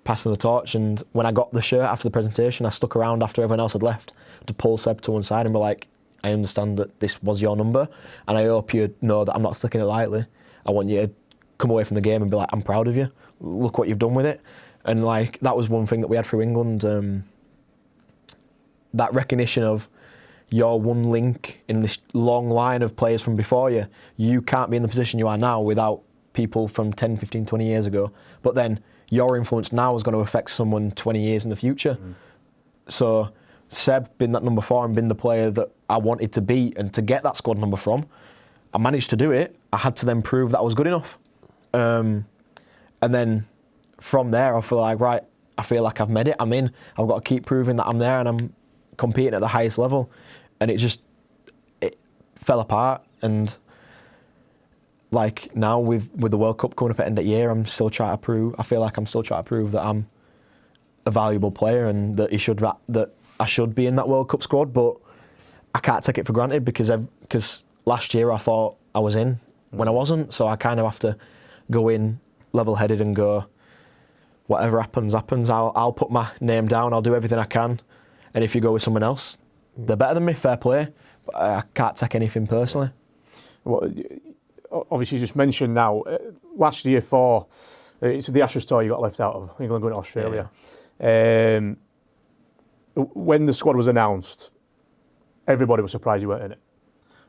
passing the torch. And when I got the shirt after the presentation, I stuck around after everyone else had left to pull Seb to one side and be like, I understand that this was your number, and I hope you know that I'm not taking it lightly. I want you to come away from the game and be like, I'm proud of you. Look what you've done with it. And like that was one thing that we had through England. That recognition of you're one link in this long line of players from before you. You can't be in the position you are now without people from 10, 15, 20 years ago. But then your influence now is going to affect someone 20 years in the future. So Seb being that number 4 and being the player that I wanted to be and to get that squad number from, I managed to do it. I had to then prove that I was good enough. And then from there, I feel like, right, I feel like I've made it. I'm in. I've got to keep proving that I'm there and I'm competing at the highest level. And it fell apart. And like now with the World Cup coming up at the end of the year, I feel like I'm still trying to prove that I'm a valuable player and that I should be in that World Cup squad. But I can't take it for granted because last year I thought I was in when I wasn't. So I kind of have to go in level-headed and go, whatever happens, happens. I'll put my name down. I'll do everything I can. And if you go with someone else, they're better than me, fair play. But I can't take anything personally. Well, obviously, you just mentioned now, last year it's the Ashes tour you got left out of, England going to Australia. Yeah. When the squad was announced, everybody was surprised you weren't in it.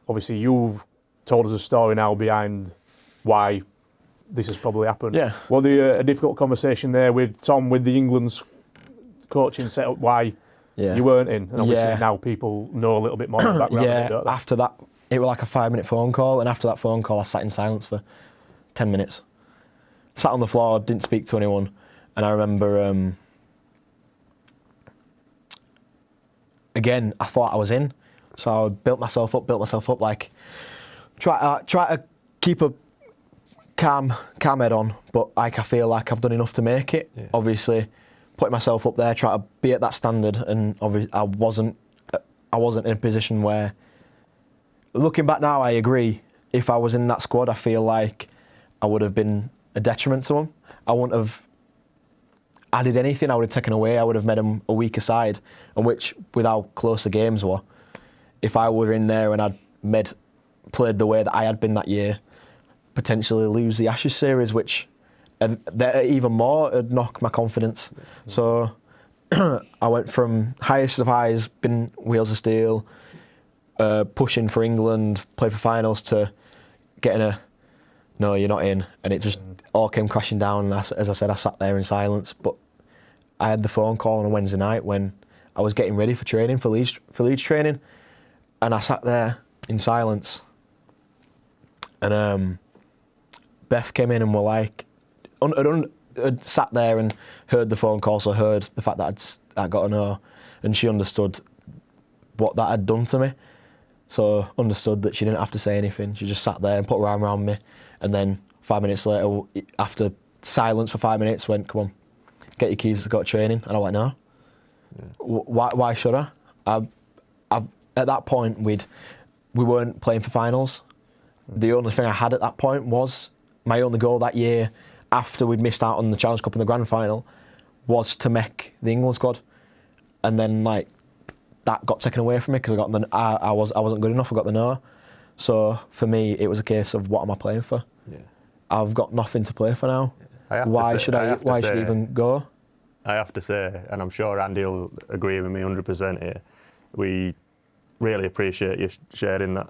Obviously, you've told us a story now behind why this has probably happened. Yeah. Was there a difficult conversation there with Tom, with the England's coaching setup, why you weren't in? And obviously now people know a little bit more about the background. Yeah, don't they? after that, it was like a 5-minute phone call, and after that phone call, I sat in silence for 10 minutes. Sat on the floor, didn't speak to anyone, and I remember, again, I thought I was in, so I built myself up, like, try to keep a calm head on, but like I feel like I've done enough to make it. Yeah. Obviously, putting myself up there, try to be at that standard, and obviously I wasn't in a position where. Looking back now, I agree. If I was in that squad, I feel like I would have been a detriment to them. I wouldn't have added anything. I would have taken away. I would have made them a weaker side, and which, with how close the games were, if I were in there and I'd played the way that I had been that year, potentially lose the Ashes series, which even more would knock my confidence. So I went from highest of highs, been wheels of steel, pushing for England, played for finals, to getting no, you're not in, and it just all came crashing down. And as I said, I sat there in silence. But I had the phone call on a Wednesday night when I was getting ready for training, for Leeds training, and I sat there in silence. And Beth came in and were like, had sat there and heard the phone call, so heard the fact that I got a no, and she understood what that had done to me. So understood that she didn't have to say anything. She just sat there and put her arm around me, and then 5 minutes later, after silence for 5 minutes, went, "Come on, get your keys to go to training." And I went, "No, why should I?" At that point, we weren't playing for finals. The only thing I had at that point was my only goal that year, after we'd missed out on the Challenge Cup in the grand final, was to make the England squad. And then that got taken away from me because I wasn't good enough. I got the no. So for me, it was a case of, what am I playing for? Yeah. I've got nothing to play for now. Why should I even go? I have to say, and I'm sure Andy will agree with me 100% here, we really appreciate you sharing that,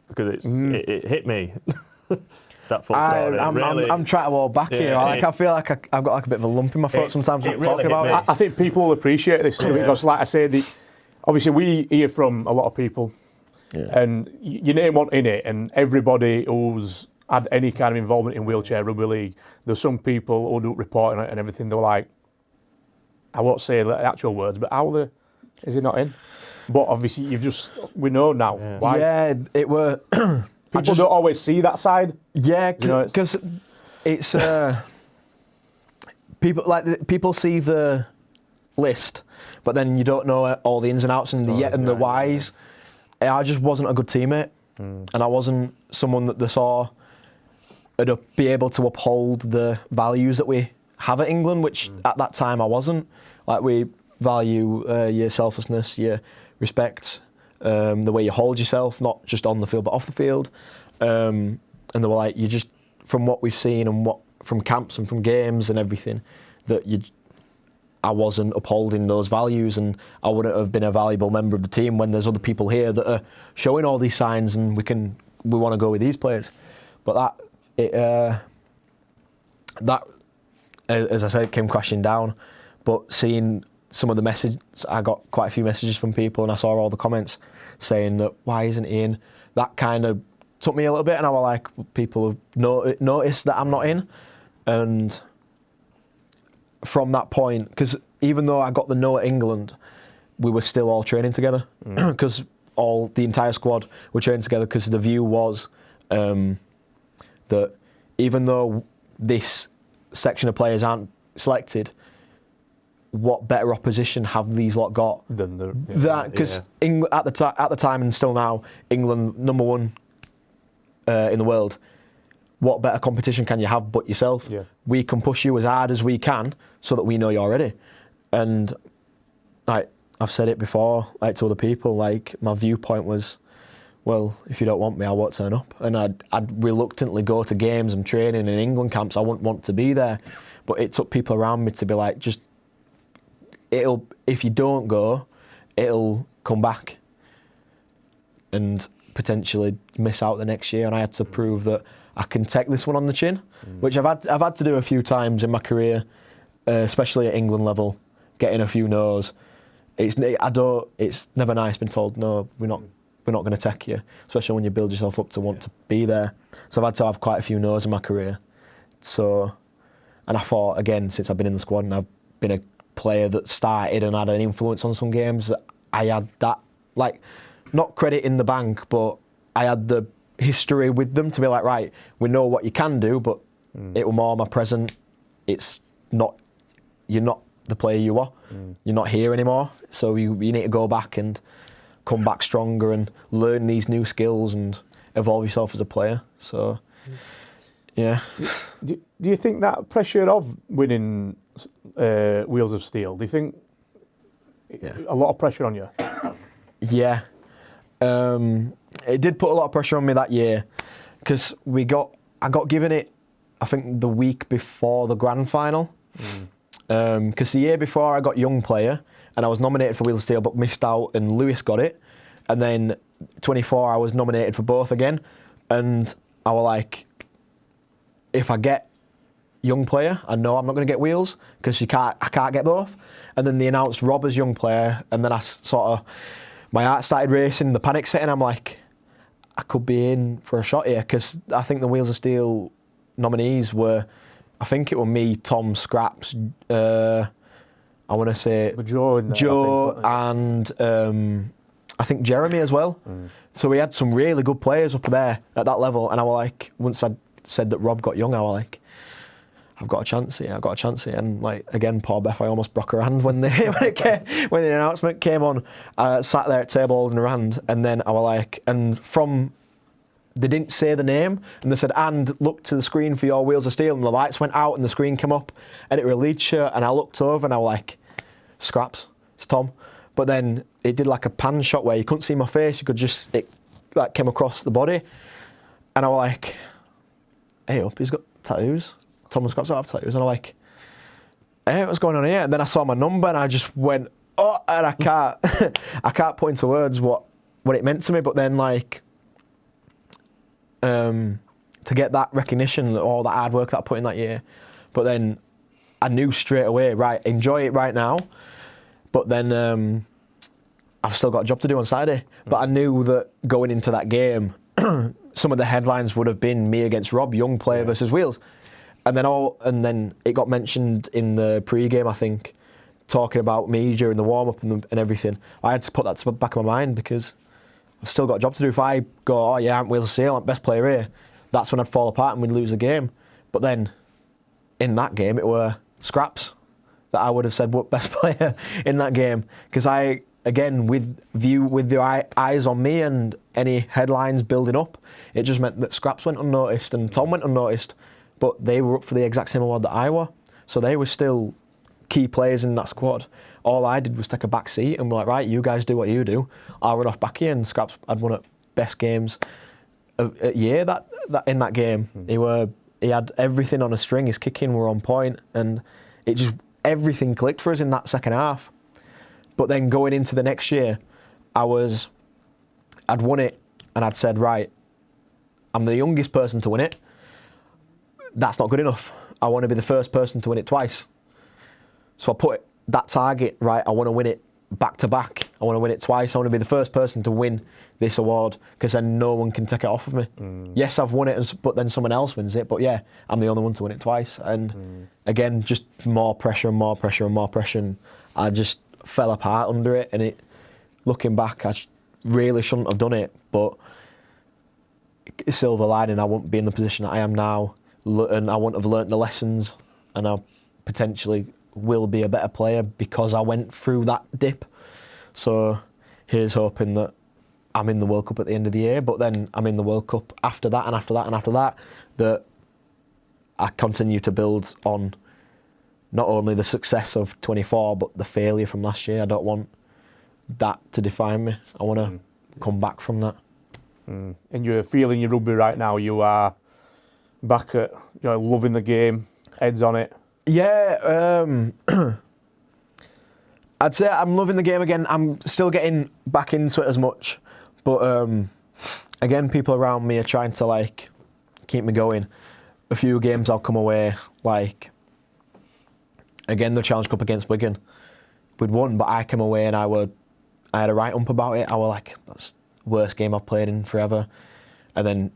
because it hit me. That full story. I'm trying to hold back here. I feel like I've got a bit of a lump in my throat sometimes when I'm talking about it. I think people will appreciate this because, like I say, obviously we hear from a lot of people, and your name wasn't in it, and everybody who's had any kind of involvement in Wheelchair Rugby League, there's some people who do reporting on it and everything, they were like, I won't say the actual words, but is he not in? But obviously we know now why. Yeah, it were... People don't always see that side. Yeah, because it's people see the list, but then you don't know all the ins and outs and the whys. Yeah. I just wasn't a good teammate, and I wasn't someone that they saw would be able to uphold the values that we have at England, which at that time I wasn't. Like, we value your selflessness, your respect, the way you hold yourself, not just on the field but off the field. And they were like, you just, from what we've seen and what from camps and from games and everything, that I wasn't upholding those values, and I wouldn't have been a valuable member of the team when there's other people here that are showing all these signs, and we want to go with these players. But that, as I said, came crashing down. But seeing some of the messages, I got quite a few messages from people, and I saw all the comments saying that, why isn't he in? That kind of took me a little bit, and I was like, people have noticed that I'm not in. And from that point, because even though I got the no at England, we were still all training together, because the entire squad were training together, because the view was that even though this section of players aren't selected, what better opposition have these lot got than because at the time and still now, England number one in the world. What better competition can you have but yourself? Yeah. We can push you as hard as we can so that we know you're ready. And like I've said it before, like to other people, like my viewpoint was, well, if you don't want me, I won't turn up. And I'd reluctantly go to games and training in England camps. I wouldn't want to be there. But it took people around me to be like, if you don't go, it'll come back and potentially miss out the next year. And I had to prove that I can take this one on the chin, which I've had to do a few times in my career, especially at England level, getting a few no's. It's never nice being told, no, we're not going to take you, especially when you build yourself up to want to be there. So I've had to have quite a few no's in my career. So, and I thought, again, since I've been in the squad and I've been a player that started and had an influence on some games, I had that, like, not credit in the bank, but I had the history with them to be like, right, we know what you can do, but it was more my present. It's not, you're not the player you were. You're not here anymore. So you need to go back and come back stronger and learn these new skills and evolve yourself as a player. So, yeah. Do you think that pressure of winning Wheels of Steel, do you think a lot of pressure on you? Yeah. It did put a lot of pressure on me that year, because I got given it, I think, the week before the grand final. Because the year before I got young player and I was nominated for Wheels of Steel but missed out, and Lewis got it. And then 24 I was nominated for both again, and I was like, if I get young player, I know I'm not going to get Wheels, because I can't get both. And then they announced Rob as young player, and then my heart started racing, the panic setting. I'm like, I could be in for a shot here, because I think the Wheels of Steel nominees were, I think it was me, Tom, Scraps, I want to say Joe and I think Jeremy as well. So we had some really good players up there at that level, and I was like, once I said that Rob got young, I was like, I've got a chance here. And like, again, poor Beth, I almost broke her hand when the announcement came on. I sat there at table holding her hand, and then I was like, they didn't say the name, and they said, and look to the screen for your Wheels of Steel, and the lights went out and the screen came up, and it was a Leeds shirt, and I looked over and I was like, Scraps, it's Tom. But then it did like a pan shot where you couldn't see my face, it like came across the body, and I was like, hey up, he's got tattoos. Tom and Scraps don't have tattoos, and I'm like, hey, what's going on here? And then I saw my number and I just went, oh, and I can't put into words what it meant to me. But then like, to get that recognition, all that hard work that I put in that year, but then I knew straight away, right, enjoy it right now, but then I've still got a job to do on Saturday. But I knew that going into that game, some of the headlines would have been me against Rob, young player versus Wheels. And then it got mentioned in the pre-game, I think, talking about me during the warm-up and everything. I had to put that to the back of my mind, because I've still got a job to do. If I go, oh yeah, I'm Wheels of Steel, I'm best player here, that's when I'd fall apart and we'd lose the game. But then, in that game, it were Scraps that I would have said were best player in that game. Because I, again, with the eyes on me and any headlines building up, it just meant that Scraps went unnoticed and Tom went unnoticed, but they were up for the exact same award that I were. So they were still key players in that squad. All I did was take a back seat and be like, right, you guys do what you do. I'll run off back here. And Scraps had one of the best games a year that in that game. He had everything on a string. His kicking were on point, and it just everything clicked for us in that second half. But then going into the next year, I'd won it, and I'd said, right, I'm the youngest person to win it. That's not good enough. I want to be the first person to win it twice. So I put that target, right, I want to win it back to back. I want to win it twice. I want to be the first person to win this award, because then no one can take it off of me. Yes, I've won it, but then someone else wins it. But yeah, I'm the only one to win it twice. And again, just more pressure and more pressure and more pressure. And I just fell apart under it. And looking back, I really shouldn't have done it. But silver lining, I wouldn't be in the position that I am now. And I wouldn't have learnt the lessons. And I potentially will be a better player because I went through that dip. So here's hoping that I'm in the World Cup at the end of the year, but then I'm in the World Cup after that and after that and after that, that I continue to build on not only the success of 24, but the failure from last year. I don't want that to define me. I want to come back from that. And you're feeling your rugby right now. You are back at, loving the game, heads on it. Yeah, I'd say I'm loving the game again. I'm still getting back into it as much, but again, people around me are trying to keep me going. A few games I'll come away again, the Challenge Cup against Wigan, we'd won, but I came away and I had a right ump about it. I was like, that's the worst game I've played in forever. And then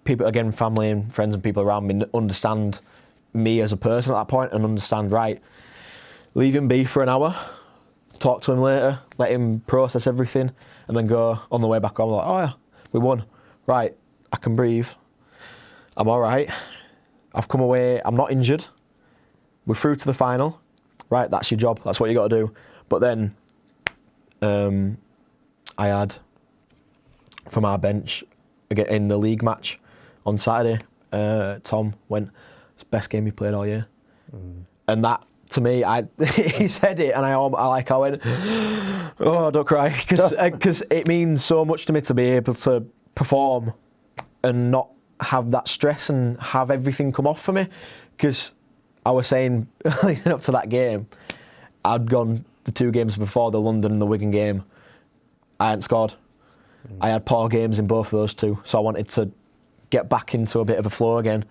people, again, family and friends and people around me understand me as a person at that point and understand, right, leave him be for an hour, talk to him later, let him process everything, and then go on the way back home. Like, oh yeah, we won. Right, I can breathe. I'm all right. I've come away. I'm not injured. We're through to the final. Right, that's your job. That's what you got to do. But then I had, from our bench, again in the league match on Saturday, Tom went, it's the best game he played all year. And that, to me, he said it, and I went, oh, don't cry, because it means so much to me to be able to perform and not have that stress and have everything come off for me. Because I was saying, leading up to that game, I'd gone the 2 games before, the London and the Wigan game, I hadn't scored. I had poor games in both of those 2, so I wanted to get back into a bit of a flow again.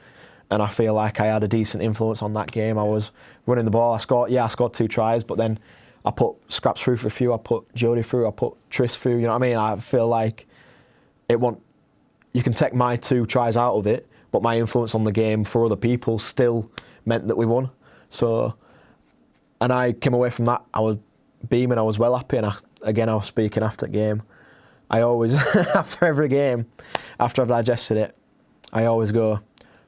And I feel like I had a decent influence on that game. I was running the ball. I scored 2 tries, but then I put Scraps through for a few. I put Jody through. I put Tris through. You know what I mean? I feel like you can take my 2 tries out of it, but my influence on the game for other people still meant that we won. So, and I came away from that. I was beaming. I was well happy. And I was speaking after the game. I always, after every game, after I've digested it, I always go,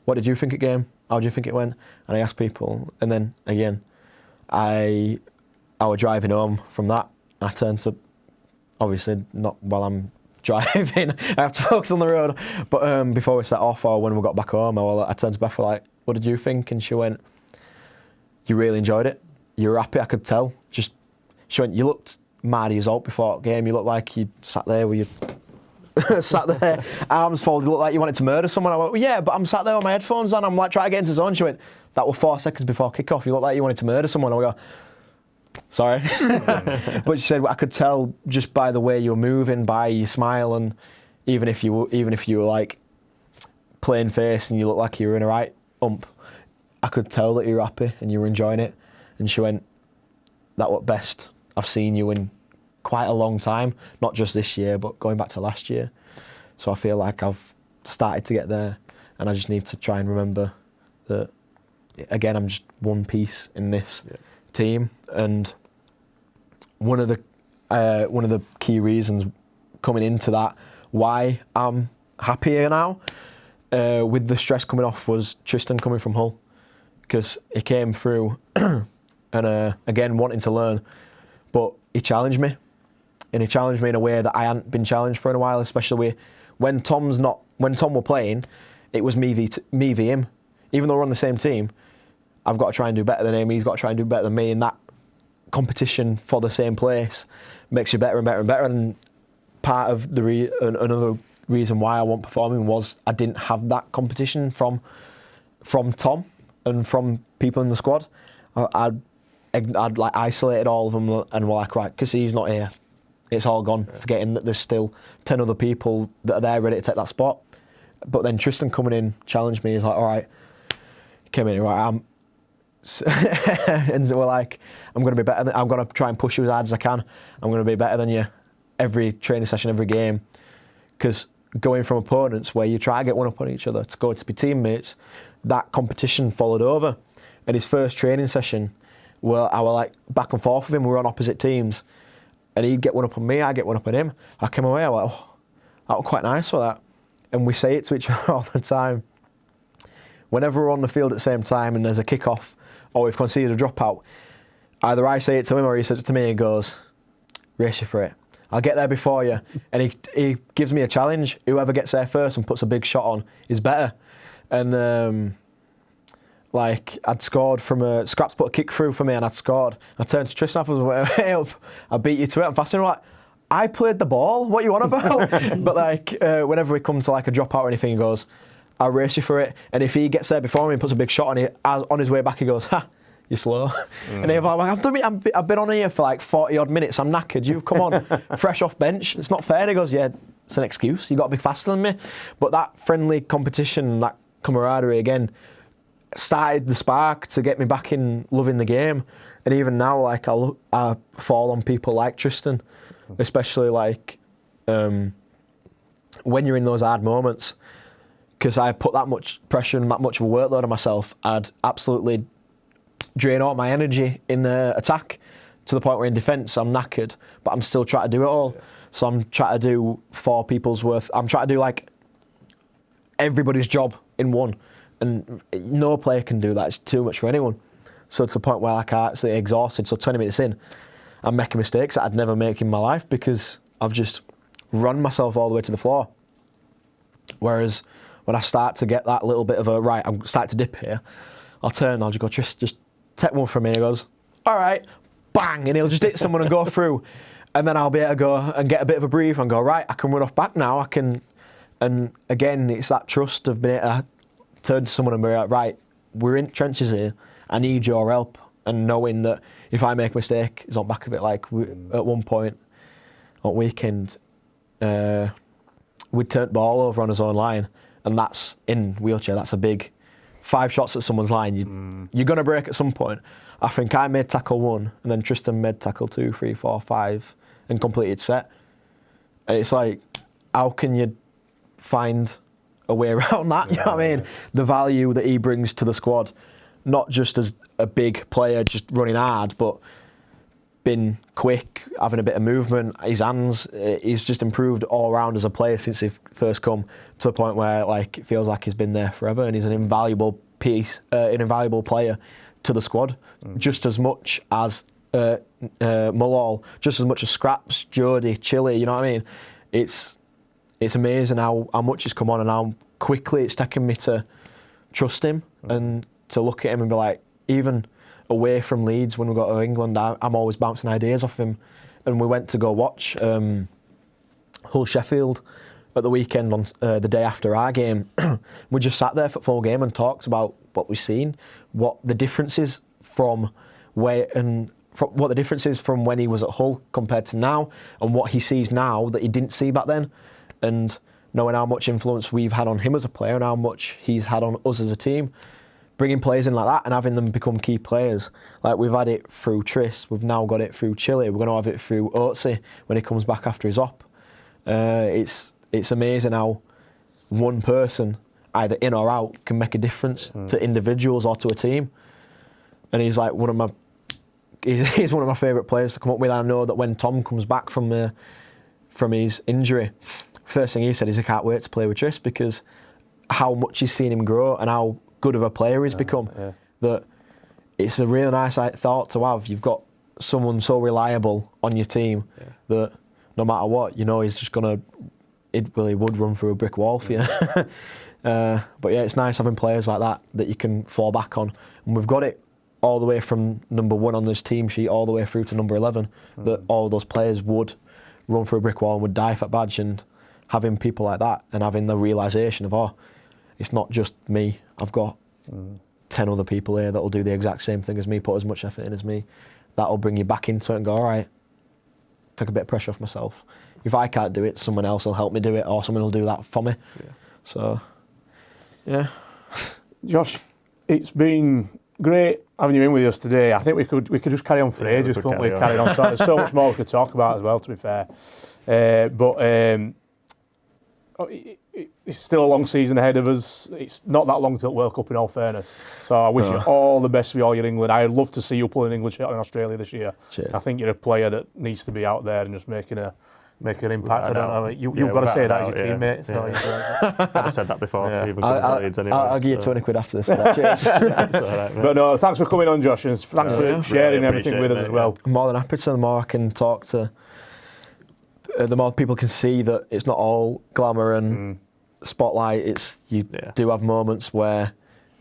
what did you think of the game? How do you think it went? And I ask people, and then again, I was driving home from that. I turned to, obviously not while I'm driving, I have to focus on the road. But before we set off, or when we got back home, I turned to Beth, like, what did you think? And she went, you really enjoyed it. You were happy, I could tell. She went, you looked mad as old before the game. You looked like you sat there with your sat there, arms folded, looked like you wanted to murder someone. I went, well, yeah, but I'm sat there with my headphones on. I'm like trying to get into zone. She went, that was 4 seconds before kick-off. You looked like you wanted to murder someone. I go, sorry. But she said, I could tell just by the way you were moving, by your smile, and even if you were like plain face and you looked like you were in a right ump, I could tell that you were happy and you were enjoying it. And she went, that was best I've seen you in quite a long time, not just this year, but going back to last year. So I feel like I've started to get there, and I just need to try and remember that, again, I'm just one piece in this team. And one of the key reasons coming into that, why I'm happier now, with the stress coming off, was Tristan coming from Hull, because he came through and again wanting to learn, but he challenged me. And he challenged me in a way that I hadn't been challenged for in a while, especially when Tom were playing, it was me v him. Even though we're on the same team, I've got to try and do better than him, he's got to try and do better than me, and that competition for the same place makes you better and better and better. And part of another reason why I wasn't performing was I didn't have that competition from Tom and from people in the squad. I'd like isolated all of them and were like, right, because he's not here, it's all gone, forgetting that there's still 10 other people that are there ready to take that spot. But then Tristan coming in challenged me. He's like, all right, came in, right, and we're like, I'm going to be better I'm going to try and push you as hard as I can. I'm going to be better than you every training session, every game. Because going from opponents where you try to get one up on each other to go to be teammates, that competition followed over. And his first training session, well, I were like back and forth with him. We were on opposite teams. And he'd get one up on me, I'd get one up on him. I came away, I was like, oh, that was quite nice for that. And we say it to each other all the time. Whenever we're on the field at the same time and there's a kick-off or we've conceded a dropout, either I say it to him or he says it to me and goes, race you for it. I'll get there before you. And he gives me a challenge. Whoever gets there first and puts a big shot on is better. And like I'd scored from Scraps put a kick through for me and I'd scored. I turned to Tristan afterwards and went, hey up, I beat you to it. I'm faster. Like, I played the ball, what you on about? But like whenever we come to like a dropout or anything, he goes, I'll race you for it. And if he gets there before me and puts a big shot on it, on his way back he goes, ha, you're slow. And he's like, I've been on here for like 40 odd minutes, I'm knackered, you've come on fresh off bench, it's not fair. And he goes, yeah, it's an excuse, you've got to be faster than me. But that friendly competition, that camaraderie again, started the spark to get me back in loving the game. And even now, like I fall on people like Tristan, especially like when you're in those hard moments, because I put that much pressure and that much of a workload on myself, I'd absolutely drain all my energy in attack to the point where in defence I'm knackered, but I'm still trying to do it all. So I'm trying to do 4 people's worth. I'm trying to do like everybody's job in one, and no player can do that. It's too much for anyone. So to the point where like, I'm actually exhausted. So 20 minutes in, I'm making mistakes that I'd never make in my life because I've just run myself all the way to the floor. Whereas when I start to get that little bit of a, right, I'm starting to dip here, I'll turn, I'll just go, just take one from me. He goes, all right, bang, and he'll just hit someone and go through. And then I'll be able to go and get a bit of a breathe and go, right, I can run off back now, I can, and again, it's that trust of being able to turn to someone and be like, right, we're in trenches here, I need your help. And knowing that if I make a mistake, it's on back of it. Like at one point on weekend, we'd turned ball over on his own line, and that's in Wheelchair, that's a big 5 shots at someone's line. You're going to break at some point. I think I made tackle 1, and then Tristan made tackle 2, 3, 4, 5, and completed set. And it's like, how can you find a way around that? You know what I mean? The value that he brings to the squad, not just as a big player just running hard, but been quick, having a bit of movement, his hands, he's just improved all around as a player since he first come to the point where like it feels like he's been there forever, and he's an invaluable piece, an invaluable player to the squad, just as much as Mullall, just as much as Scraps, Jody, Chile, you know what I mean? It's amazing how much he's come on and how quickly it's taken me to trust him and to look at him and be like, even away from Leeds when we got to England, I'm always bouncing ideas off him. And we went to go watch Hull Sheffield at the weekend on the day after our game. We just sat there for the full game and talked about what we've seen, what the difference is from when he was at Hull compared to now, and what he sees now that he didn't see back then, and knowing how much influence we've had on him as a player and how much he's had on us as a team. Bringing players in like that and having them become key players. Like we've had it through Tris, we've now got it through Chile, we're going to have it through Oates when he comes back after his op. It's amazing how one person, either in or out, can make a difference to individuals or to a team. And he's like he's one of my favourite players to come up with. I know that when Tom comes back from his injury, first thing he said is he can't wait to play with Tris because how much he's seen him grow and how good of a player he's become. That it's a really nice thought to have. You've got someone so reliable on your team that no matter what, you know he's just gonna. He would run through a brick wall for you. But yeah, it's nice having players like that you can fall back on. And we've got it all the way from number 1 on this team sheet all the way through to number 11, that all those players would run through a brick wall and would die for that badge. And having people like that and having the realisation of, it's not just me, I've got 10 other people here that will do the exact same thing as me, put as much effort in as me, that'll bring you back into it and go, all right, take a bit of pressure off myself. If I can't do it, someone else will help me do it, or someone will do that for me. Yeah. So, yeah. Josh, it's been great having you in with us today. I think we could just carry on for ages, couldn't we? Carry on. There's so much more we could talk about as well, to be fair. It's still a long season ahead of us. It's not that long till World Cup, in all fairness. So I wish you all the best with all your England. I'd love to see you pulling English out in Australia this year. Cheers. I think you're a player that needs to be out there and just making an impact. I don't know. You've got to say that as your teammate. So I've said that before. Yeah. I'll give you 20 quid after this. Cheers. But no, thanks for coming on, Josh, and thanks for sharing everything with us as well. I'm more than happy to. The more I can talk to, the more people can see that it's not all glamour and spotlight. You do have moments where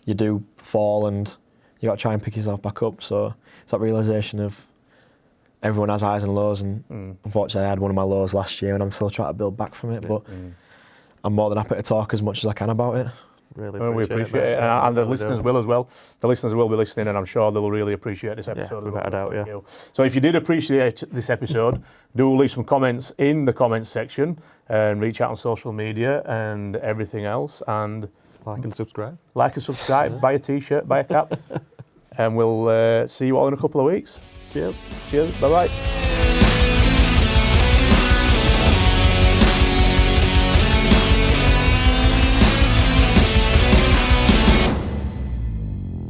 you do fall and you got to try and pick yourself back up. So it's that realisation of everyone has highs and lows, and unfortunately I had one of my lows last year and I'm still trying to build back from it, but I'm more than happy to talk as much as I can about it. We appreciate it, and the listeners will as well. The listeners will be listening, and I'm sure they'll really appreciate this episode. Without a doubt, yeah. So if you did appreciate this episode, do leave some comments in the comments section and reach out on social media and everything else. And like and subscribe. Buy a t-shirt, buy a cap, and we'll see you all in a couple of weeks. Cheers. Bye bye.